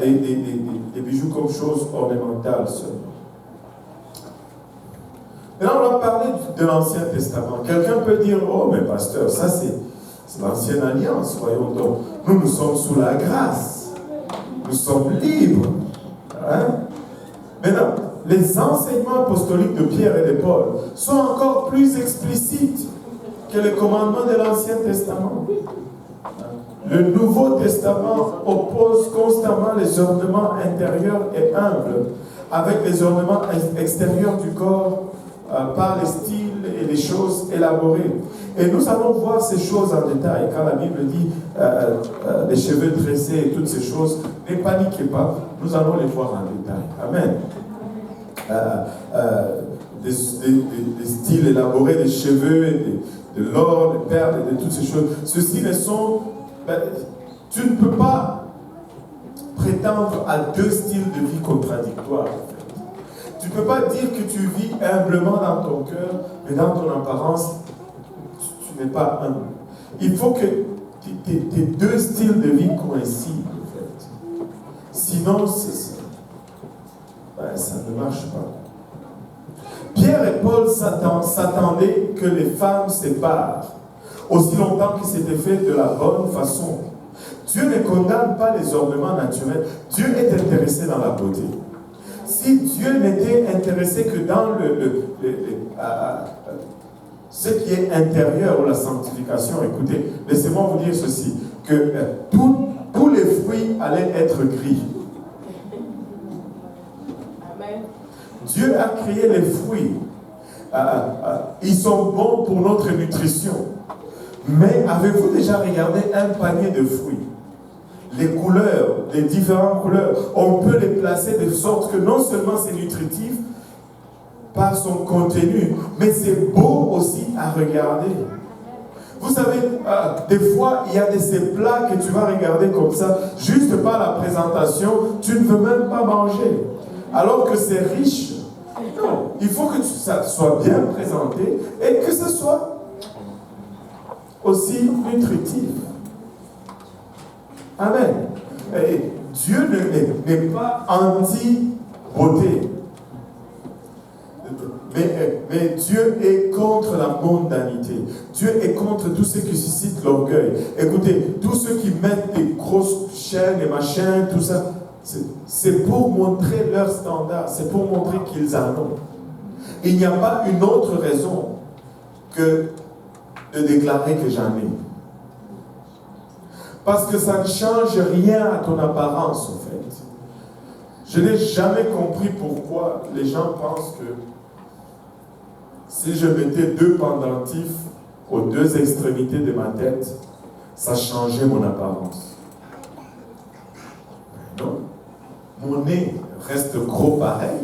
des bijoux comme choses ornementales seulement. Maintenant, on va parler de l'Ancien Testament. Quelqu'un peut dire, oh mais pasteur, ça c'est l'ancienne alliance, voyons donc. Nous sommes sous la grâce. Nous sommes libres. Hein? Maintenant, les enseignements apostoliques de Pierre et de Paul sont encore plus explicites que les commandements de l'Ancien Testament. Le Nouveau Testament oppose constamment les ornements intérieurs et humbles avec les ornements extérieurs du corps par les styles et les choses élaborées. Et nous allons voir ces choses en détail. Quand la Bible dit les cheveux tressés et toutes ces choses, ne paniquez pas, nous allons les voir en détail. Amen. Des styles élaborés, des cheveux, de l'or, des perles, et de toutes ces choses. Ceux-ci ne sont... tu ne peux pas prétendre à deux styles de vie contradictoires. En fait. Tu ne peux pas dire que tu vis humblement dans ton cœur, mais dans ton apparence, tu n'es pas humble. Il faut que tes deux styles de vie coïncident, en fait. Sinon, ça ne marche pas. Pierre et Paul s'attendaient que les femmes séparent, aussi longtemps que c'était fait de la bonne façon. Dieu ne condamne pas les ornements naturels. Dieu est intéressé dans la beauté. Si Dieu n'était intéressé que dans ce qui est intérieur ou la sanctification, écoutez, laissez-moi vous dire ceci, que tous les fruits allaient être gris. Amen. Dieu a créé les fruits. Ils sont bons pour notre nutrition. Mais avez-vous déjà regardé un panier de fruits? Les couleurs, les différentes couleurs, on peut les placer de sorte que non seulement c'est nutritif par son contenu, mais c'est beau aussi à regarder. Vous savez, des fois, il y a ces plats que tu vas regarder comme ça, juste par la présentation, tu ne veux même pas manger. Alors que c'est riche. Non, il faut que ça soit bien présenté et que ce soit aussi nutritif. Amen. Et Dieu n'est pas anti-beauté. Mais Dieu est contre la mondanité. Dieu est contre tout ce qui suscite l'orgueil. Écoutez, tous ceux qui mettent des grosses chaînes et machins, tout ça, c'est pour montrer leur standard, c'est pour montrer qu'ils en ont. Il n'y a pas une autre raison que de déclarer que j'en ai. Parce que ça ne change rien à ton apparence, en fait. Je n'ai jamais compris pourquoi les gens pensent que si je mettais deux pendentifs aux deux extrémités de ma tête, ça changeait mon apparence. Non. Mon nez reste gros pareil.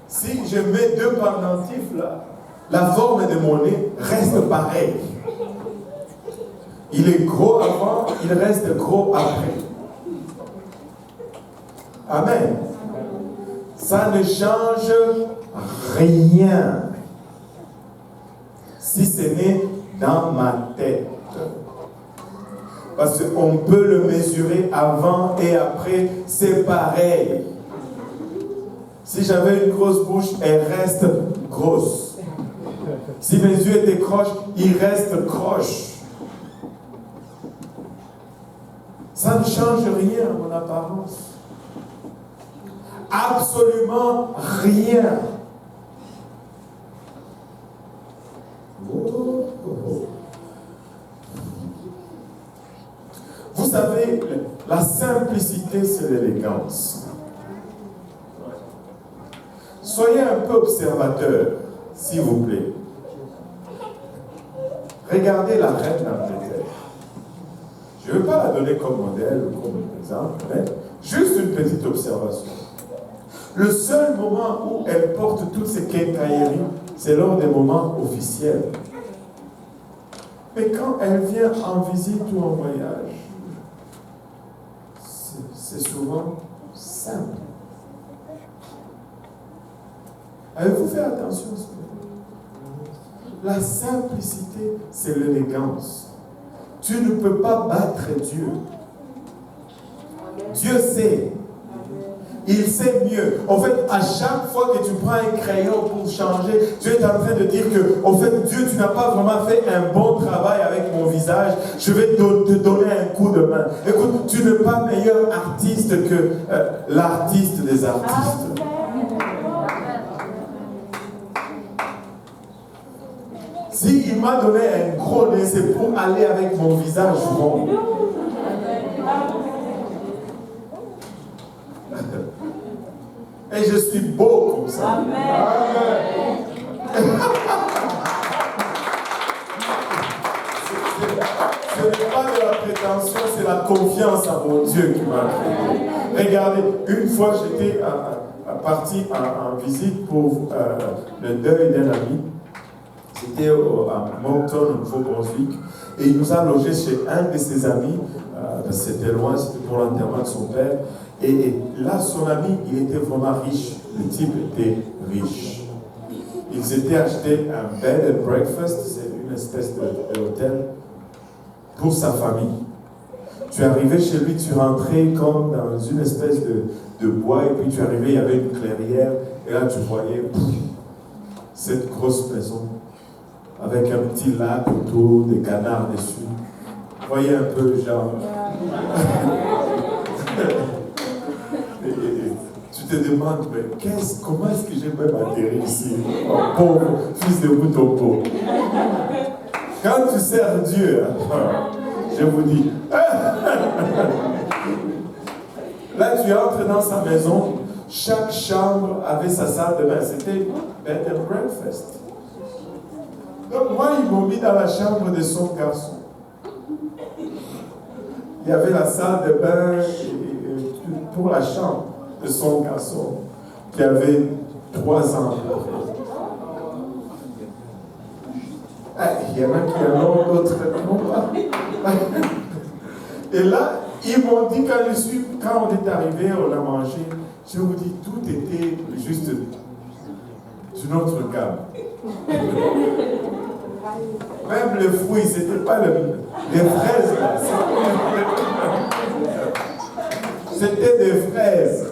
Si je mets deux pendentifs là, la forme de mon nez reste pareille. Il est gros avant, il reste gros après. Amen. Ça ne change rien. Si ce n'est dans ma tête. Parce qu'on peut le mesurer avant et après, c'est pareil. Si j'avais une grosse bouche, elle reste grosse. Si mes yeux étaient croches, ils restent croches. Ça ne change rien à mon apparence. Absolument rien. Vous savez, la simplicité, c'est l'élégance. Soyez un peu observateur, s'il vous plaît. Regardez la reine d'Angleterre. Je ne veux pas la donner comme modèle ou comme exemple, mais juste une petite observation. Le seul moment où elle porte toutes ses quincailleries, c'est lors des moments officiels. Mais quand elle vient en visite ou en voyage, c'est souvent simple. Avez-vous fait attention à ce que la simplicité, c'est l'élégance. Tu ne peux pas battre Dieu. Dieu sait. Il sait mieux. En fait, à chaque fois que tu prends un crayon pour changer, Dieu est en train de dire que, en fait, Dieu, tu n'as pas vraiment fait un bon travail avec mon visage. Je vais te donner un coup de main. Écoute, tu n'es pas meilleur artiste que l'artiste des artistes. S'il m'a donné un gros nez, c'est pour aller avec mon visage rond. Et je suis beau comme ça. Amen. Ce n'est pas de la prétention, c'est la confiance à mon Dieu qui m'a créé. Regardez, une fois j'étais parti en visite pour le deuil d'un ami. C'était à Moncton, au Nouveau-Brunswick. Et il nous a logés chez un de ses amis. C'était loin, c'était pour l'enterrement de son père. Et là, son ami, il était vraiment riche. Le type était riche. Ils s'étaient acheté un bed and breakfast, c'est une espèce d'hôtel, pour sa famille. Tu arrivais chez lui, tu rentrais comme dans une espèce de bois, et puis tu arrivais, il y avait une clairière, et là tu voyais cette grosse maison, avec un petit lac autour, des canards dessus. Vous voyez un peu, genre... Tu te demandes, mais comment est-ce que j'ai même atterri ici, un pauvre fils de bouton pauvre. Quand tu sers Dieu, je vous dis, là tu entres dans sa maison, chaque chambre avait sa salle de bain, c'était bed and breakfast. Donc moi, ils m'ont mis dans la chambre de son garçon. Il y avait la salle de bain pour la chambre de son garçon, qui avait 3 ans. Il y en a qui en ont, d'autres non pas. Et là, ils m'ont dit, quand on est arrivé, on a mangé, je vous dis, tout était juste d'une autre gamme. Même les fruits, c'était pas les fraises. Là. C'était des fraises.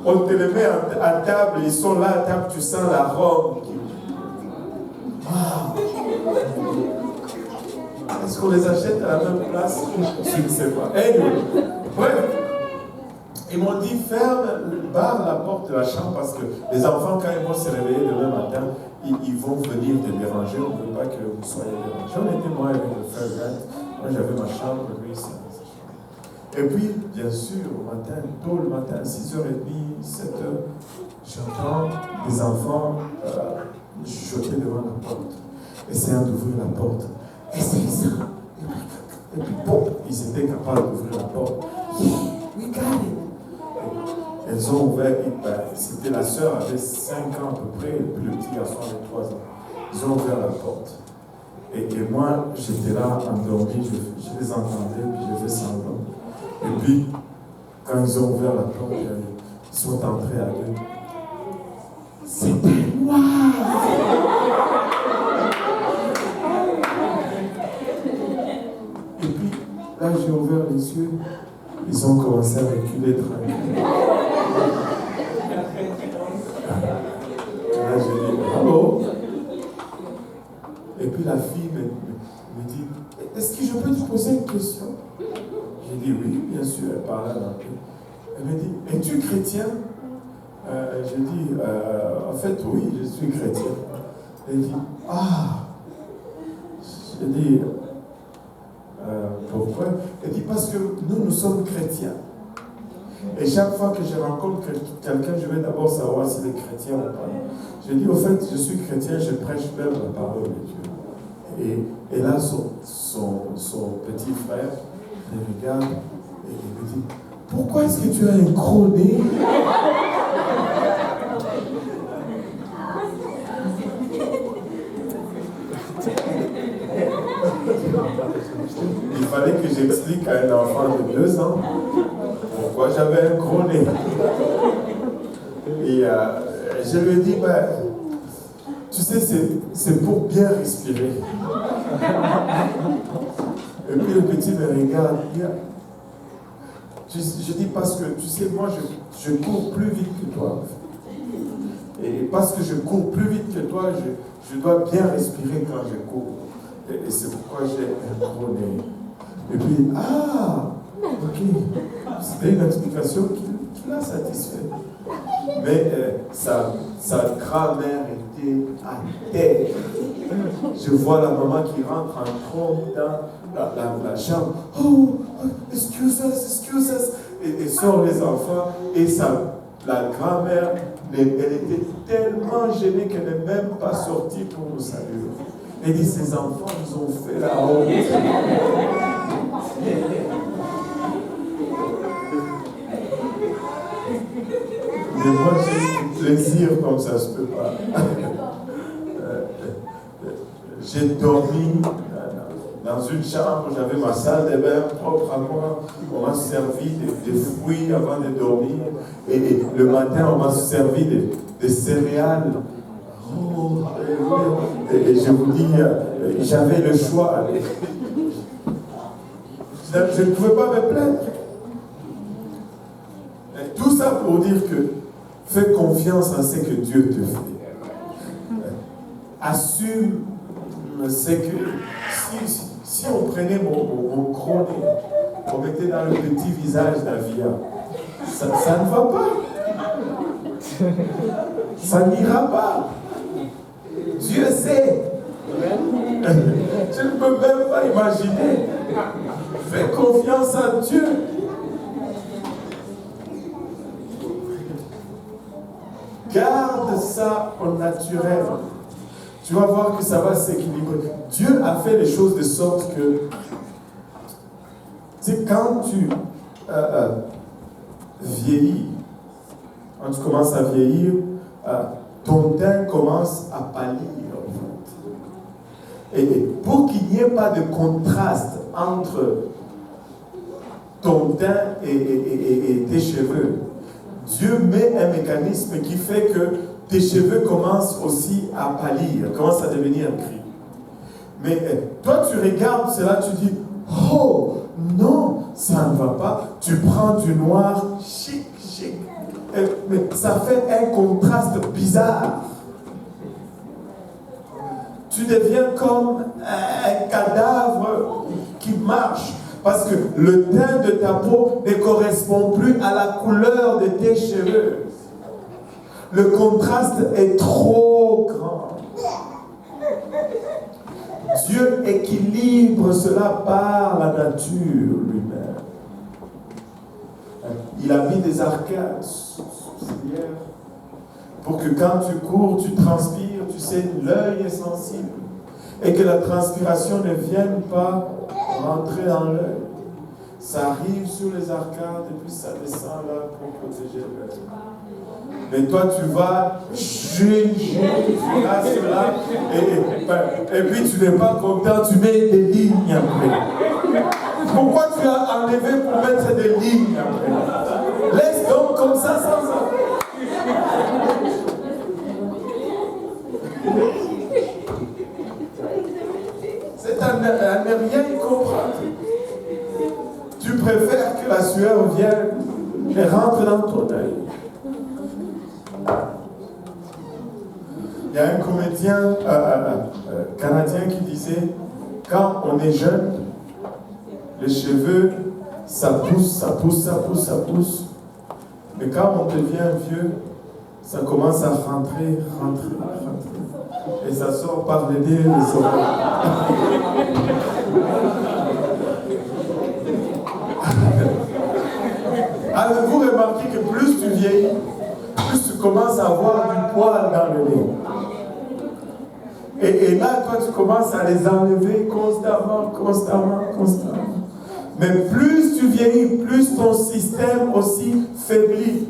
On te les met à table, ils sont là à table, tu sens l'arôme. Wow. Est-ce qu'on les achète à la même place? Je ne sais pas. Anyway. Bref, ils m'ont dit barre la porte de la chambre parce que les enfants, quand ils vont se réveiller demain matin, ils vont venir te déranger. On ne veut pas que vous soyez dérangés. On était moi avec le frère Grant. Moi j'avais ma chambre, lui sa chambre. Et puis, bien sûr, tôt le matin, 6h30, 7h, j'entends des enfants chuchoter devant la porte, essayant d'ouvrir la porte. Essaye ça. Et puis, bon, ils étaient capables d'ouvrir la porte. Yeah, we got it. Elles ont ouvert, c'était la sœur, avait 5 ans à peu près, et puis le petit garçon avait 3 ans. Ils ont ouvert la porte. Et moi, j'étais là, endormi, je les entendais, puis je faisais semblant. Et puis, quand ils ont ouvert la porte, ils sont entrés à deux. C'était moi! Et puis, là, j'ai ouvert les yeux. Ils ont commencé à reculer tranquillement. Là, j'ai dit, allô? Et puis la fille me dit, est-ce que je peux te poser une question? J'ai dit oui, bien sûr, elle parlait en anglais. Elle me dit, es-tu chrétien? J'ai dit, en fait, oui, je suis chrétien. Elle dit, ah! J'ai dit, pourquoi? Elle dit, parce que nous sommes chrétiens. Et chaque fois que je rencontre quelqu'un, je vais d'abord savoir s'il est chrétien ou pas. J'ai dit, au fait, je suis chrétien, je prêche même la parole de Dieu. Et là, son petit frère, il regarde et il me dit, pourquoi est-ce que tu as un gros nez? Il fallait que j'explique à un enfant de 2 ans pourquoi j'avais un gros nez. Et je lui ai dit, tu sais, c'est pour bien respirer. Et puis le petit me regarde. Je dis parce que, tu sais, moi, je cours plus vite que toi. Et parce que je cours plus vite que toi, je dois bien respirer quand je cours. Et c'est pourquoi j'ai un gros nez. Et puis, ok. C'était une explication tu l'as satisfait. Mais sa grand-mère était à terre. Je vois la maman qui rentre en trompe dans la chambre. Oh, excuse us. Et sort les enfants. Et la grand-mère, elle était tellement gênée qu'elle n'est même pas sortie pour nous saluer. Elle dit, ces enfants nous ont fait la honte. Mais moi, j'ai du plaisir comme ça, je ne peux pas. J'ai dormi dans une chambre, j'avais ma salle de bain propre à moi. On m'a servi des fruits avant de dormir. Et le matin, on m'a servi des céréales. Oh, et je vous dis, j'avais le choix. Je ne pouvais pas me plaindre. Tout ça pour dire que fais confiance en ce que Dieu te fait. Assume ce que si on prenait mon gros nez, on mettait dans le petit visage d'Avia, ça ne va pas. Ça n'ira pas. Dieu sait. Je ne peux même pas imaginer. Fais confiance à Dieu. Garde ça au naturel. Tu vas voir que ça va s'équilibrer. Dieu a fait les choses de sorte que, tu sais, quand tu vieillis, quand tu commences à vieillir, ton teint commence à pâlir. Et pour qu'il n'y ait pas de contraste entre ton teint et tes cheveux, Dieu met un mécanisme qui fait que tes cheveux commencent aussi à pâlir, commencent à devenir gris. Mais toi, tu regardes cela, tu dis, oh, non, ça ne va pas. Tu prends du noir chic. Mais ça fait un contraste bizarre. Tu deviens comme un cadavre qui marche. Parce que le teint de ta peau ne correspond plus à la couleur de tes cheveux. Le contraste est trop grand. Dieu équilibre cela par la nature lui-même. Il a mis des arcades pour que quand tu cours, tu transpires, tu sais, l'œil est sensible. Et que la transpiration ne vienne pas rentrer dans l'œil. Ça arrive sur les arcades et puis ça descend là pour protéger l'œil. Mais toi, tu vas là, et puis tu n'es pas content, tu mets des lignes après. Pourquoi tu as enlevé pour mettre des lignes après? Laisse donc comme ça, sans ça. C'est à ne rien y comprendre. Tu préfères que la sueur vienne et rentre dans ton œil. Il y a un comédien canadien qui disait, quand on est jeune, les cheveux, ça pousse. Mais quand on devient vieux, ça commence à rentrer. Et ça sort par le nez et les oreilles. Avez-vous remarqué que plus tu vieillis, plus tu commences à avoir du poil dans le nez? Et là, toi, tu commences à les enlever constamment. Mais plus tu vieillis, plus ton système aussi faiblit.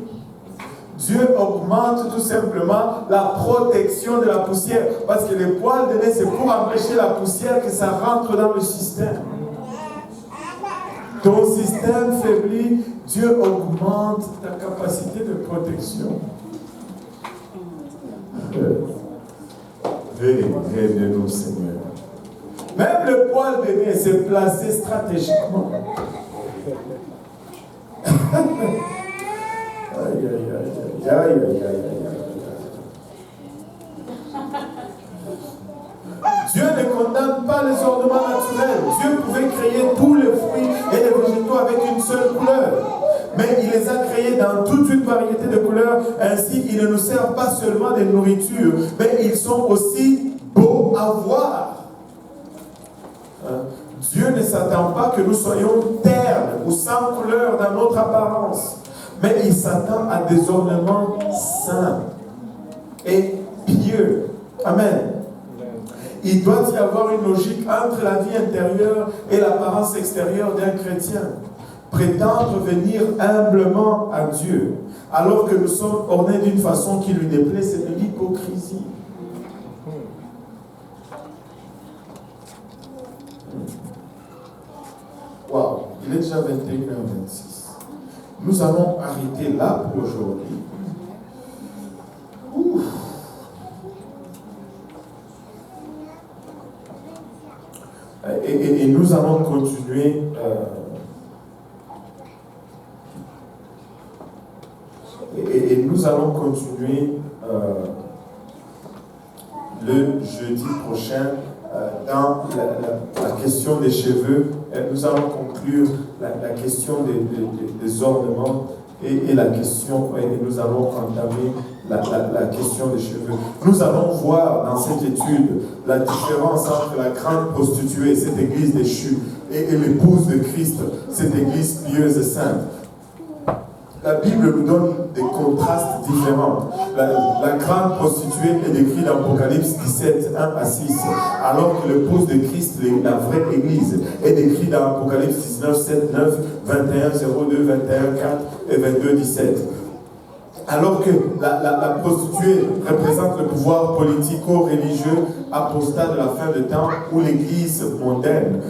Dieu augmente tout simplement la protection de la poussière. Parce que les poils de nez, c'est pour empêcher la poussière que ça rentre dans le système. Ton système faiblit, Dieu augmente ta capacité de protection. Aide-nous, Seigneur. Même le poil de nez, c'est placé stratégiquement. Dieu ne condamne pas les ornements naturels. Dieu pouvait créer tous les fruits et les végétaux avec une seule couleur. Mais il il les a créés dans toute une variété de couleurs. Ainsi, ils ne nous servent pas seulement de nourriture, mais ils sont aussi beaux à voir. Dieu ne s'attend pas que nous soyons ternes ou sans couleur dans notre apparence, mais il s'attend à des ornements saints et pieux. Amen. Il doit y avoir une logique entre la vie intérieure et l'apparence extérieure d'un chrétien. Prétendre venir humblement à Dieu, alors que nous sommes ornés d'une façon qui lui déplaît, c'est de l'hypocrisie. Waouh, il est déjà 21h26. Nous allons arrêter là pour aujourd'hui. Et nous allons continuer et nous allons continuer le jeudi prochain dans la question des cheveux. Nous allons conclure la question des ornements et la question, et nous allons entamer la question des cheveux. Nous allons voir dans cette étude la différence entre la grande prostituée, cette église déchue, et l'épouse de Christ, cette église pieuse et sainte. La Bible nous donne des contrastes différents. La grande prostituée est décrite dans Apocalypse 17, 1 à 6, alors que l'épouse de Christ, la vraie église, est décrite dans Apocalypse 19, 7, 9, 21, 02, 21, 4 et 22, 17. Alors que la prostituée représente le pouvoir politico-religieux apostat de la fin de temps ou l'église mondaine.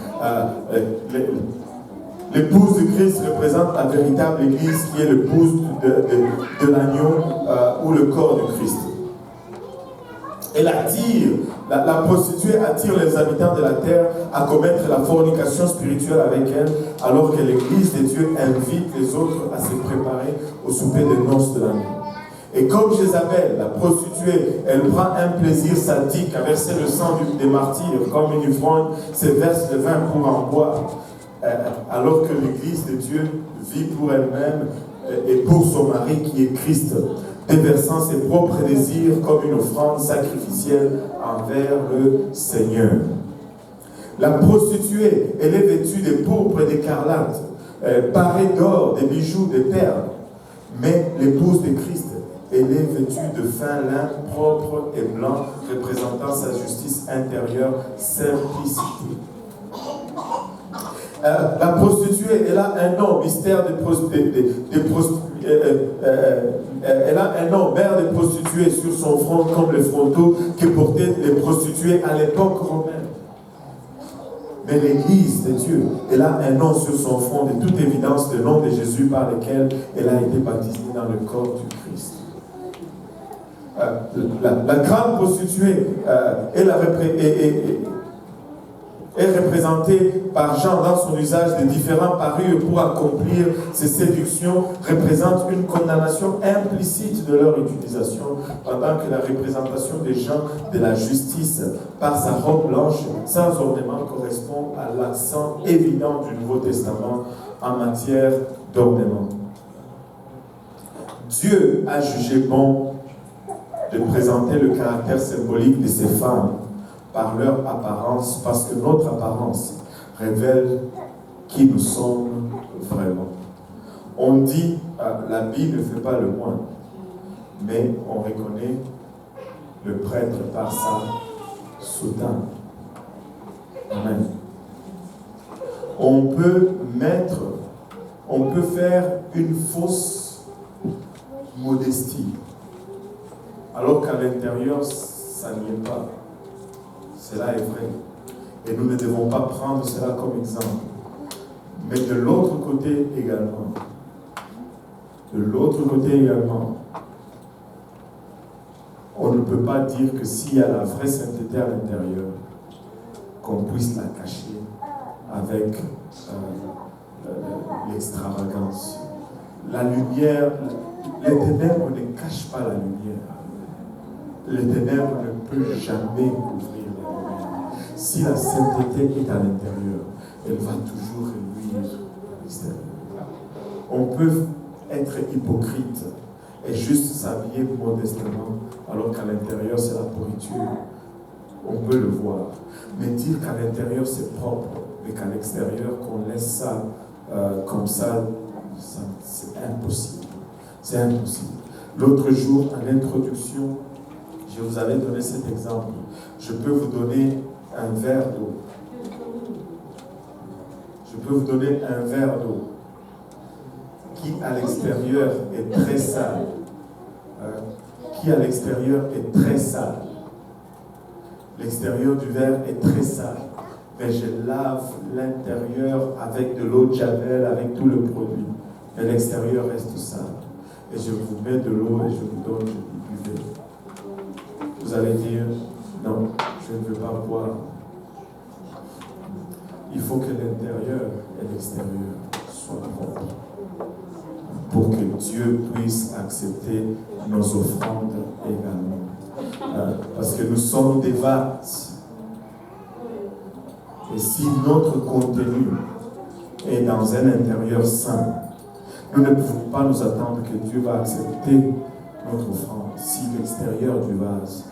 L'épouse de Christ représente la véritable église qui est l'épouse de l'agneau ou le corps de Christ. Elle attire, la prostituée attire les habitants de la terre à commettre la fornication spirituelle avec elle, alors que l'église de Dieu invite les autres à se préparer au souper des noces de l'agneau. Et comme Jézabel, la prostituée, elle prend un plaisir sadique à verser le sang des martyrs, comme une ivrogne se verse le vin pour en boire. Alors que l'Église de Dieu vit pour elle-même et pour son mari qui est Christ, déversant ses propres désirs comme une offrande sacrificielle envers le Seigneur. La prostituée, elle est vêtue de pourpre et d'écarlate, parée d'or, des bijoux, des perles. Mais l'épouse de Christ, elle est vêtue de fin lin propre et blanc, représentant sa justice intérieure, simplicité. La prostituée, elle a un nom, mystère de prostituée. Elle a un nom, mère de prostituée, sur son front, comme les frontaux que portaient les prostituées à l'époque romaine. Mais l'Église de Dieu, elle a un nom sur son front, de toute évidence, le nom de Jésus par lequel elle a été baptisée dans le corps du Christ. La grande prostituée est représentée par Jean dans son usage de différentes parures pour accomplir ses séductions, représente une condamnation implicite de leur utilisation, pendant que la représentation des gens de la justice par sa robe blanche sans ornement correspond à l'accent évident du Nouveau Testament en matière d'ornement. Dieu a jugé bon de présenter le caractère symbolique de ces femmes par leur apparence, parce que notre apparence révèle qui nous sommes vraiment. On dit, l'habit ne fait pas le moine, mais on reconnaît le prêtre par sa soutane. Amen. On peut faire une fausse modestie, alors qu'à l'intérieur, ça n'y est pas. Cela est vrai. Et nous ne devons pas prendre cela comme exemple. Mais de l'autre côté également, on ne peut pas dire que s'il y a la vraie sainteté à l'intérieur, qu'on puisse la cacher avec l'extravagance. La lumière, les ténèbres ne cachent pas la lumière. Les ténèbres ne peuvent jamais couvrir la lumière. Si la sainteté est à l'intérieur, elle va toujours réduire l'extérieur. On peut être hypocrite et juste s'habiller modestement, alors qu'à l'intérieur, c'est la pourriture. On peut le voir. Mais dire qu'à l'intérieur, c'est propre, mais qu'à l'extérieur, qu'on laisse ça comme ça, c'est impossible. C'est impossible. L'autre jour, à l'introduction, je vous avais donné cet exemple. Je peux vous donner un verre d'eau. Je peux vous donner un verre d'eau qui, à l'extérieur, est très sale. Qui, à l'extérieur, est très sale. L'extérieur du verre est très sale. Mais je lave l'intérieur avec de l'eau de Javel, avec tout le produit. Mais l'extérieur reste sale. Et je vous mets de l'eau et je vous donne, je buvez. Vous allez dire, non, je ne veux pas boire. Il faut que l'intérieur et l'extérieur soient propres pour que Dieu puisse accepter nos offrandes également. Parce que nous sommes des vases. Et si notre contenu est dans un intérieur sain, nous ne pouvons pas nous attendre que Dieu va accepter notre offrande si l'extérieur du vase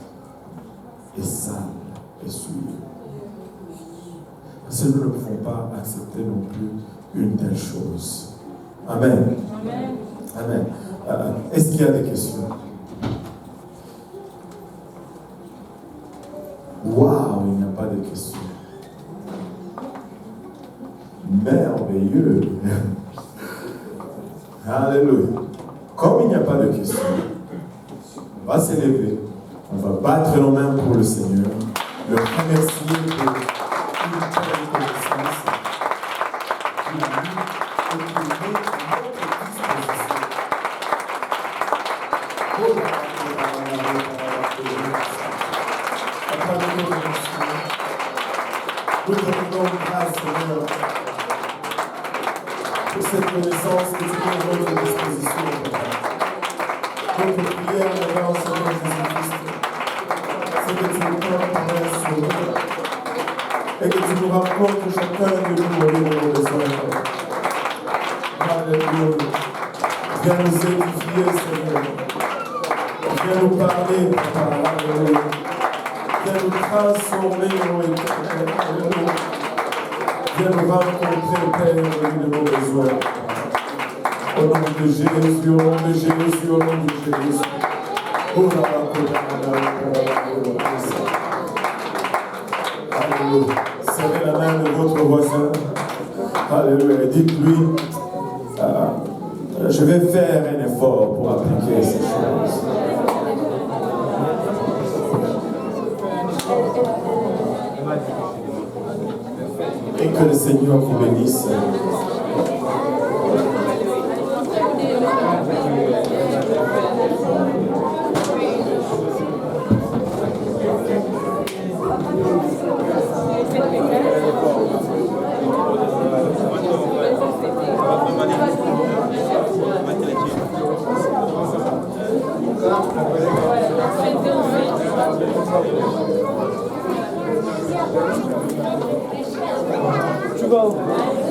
est sale et souillé. Parce que nous ne pouvons pas accepter non plus une telle chose. Amen. Amen. Amen. Est-ce qu'il y a des questions? Waouh, il n'y a pas de questions. Merveilleux. Alléluia. Comme il n'y a pas de questions, on va s'élever, on va battre nos mains pour le Seigneur, le remercier pour une telle connaissance qu'il a mis et qu'il met à notre disposition. Nous te rendons grâce, Seigneur, pour cette connaissance que tu mets à notre disposition. Notre prière maintenant, Seigneur Jésus-Christ, c'est que tu nous portes par un sauveur et que tu nous rapportes que chacun de nous aurait nos besoins. Alléluia. Viens nous édifier, Seigneur. Viens nous parler, Papa. Alléluia. Viens nous transformer, ô Éternel. Alléluia. Viens nous rencontrer, Père, de nos besoins. Au nom de Jésus, au nom de Jésus, au nom de Jésus. Alléluia. Serrez la main de votre voisin. Alléluia. Dites-lui, je vais faire un effort pour appliquer ces choses. Et que le Seigneur vous bénisse. Tu vas où?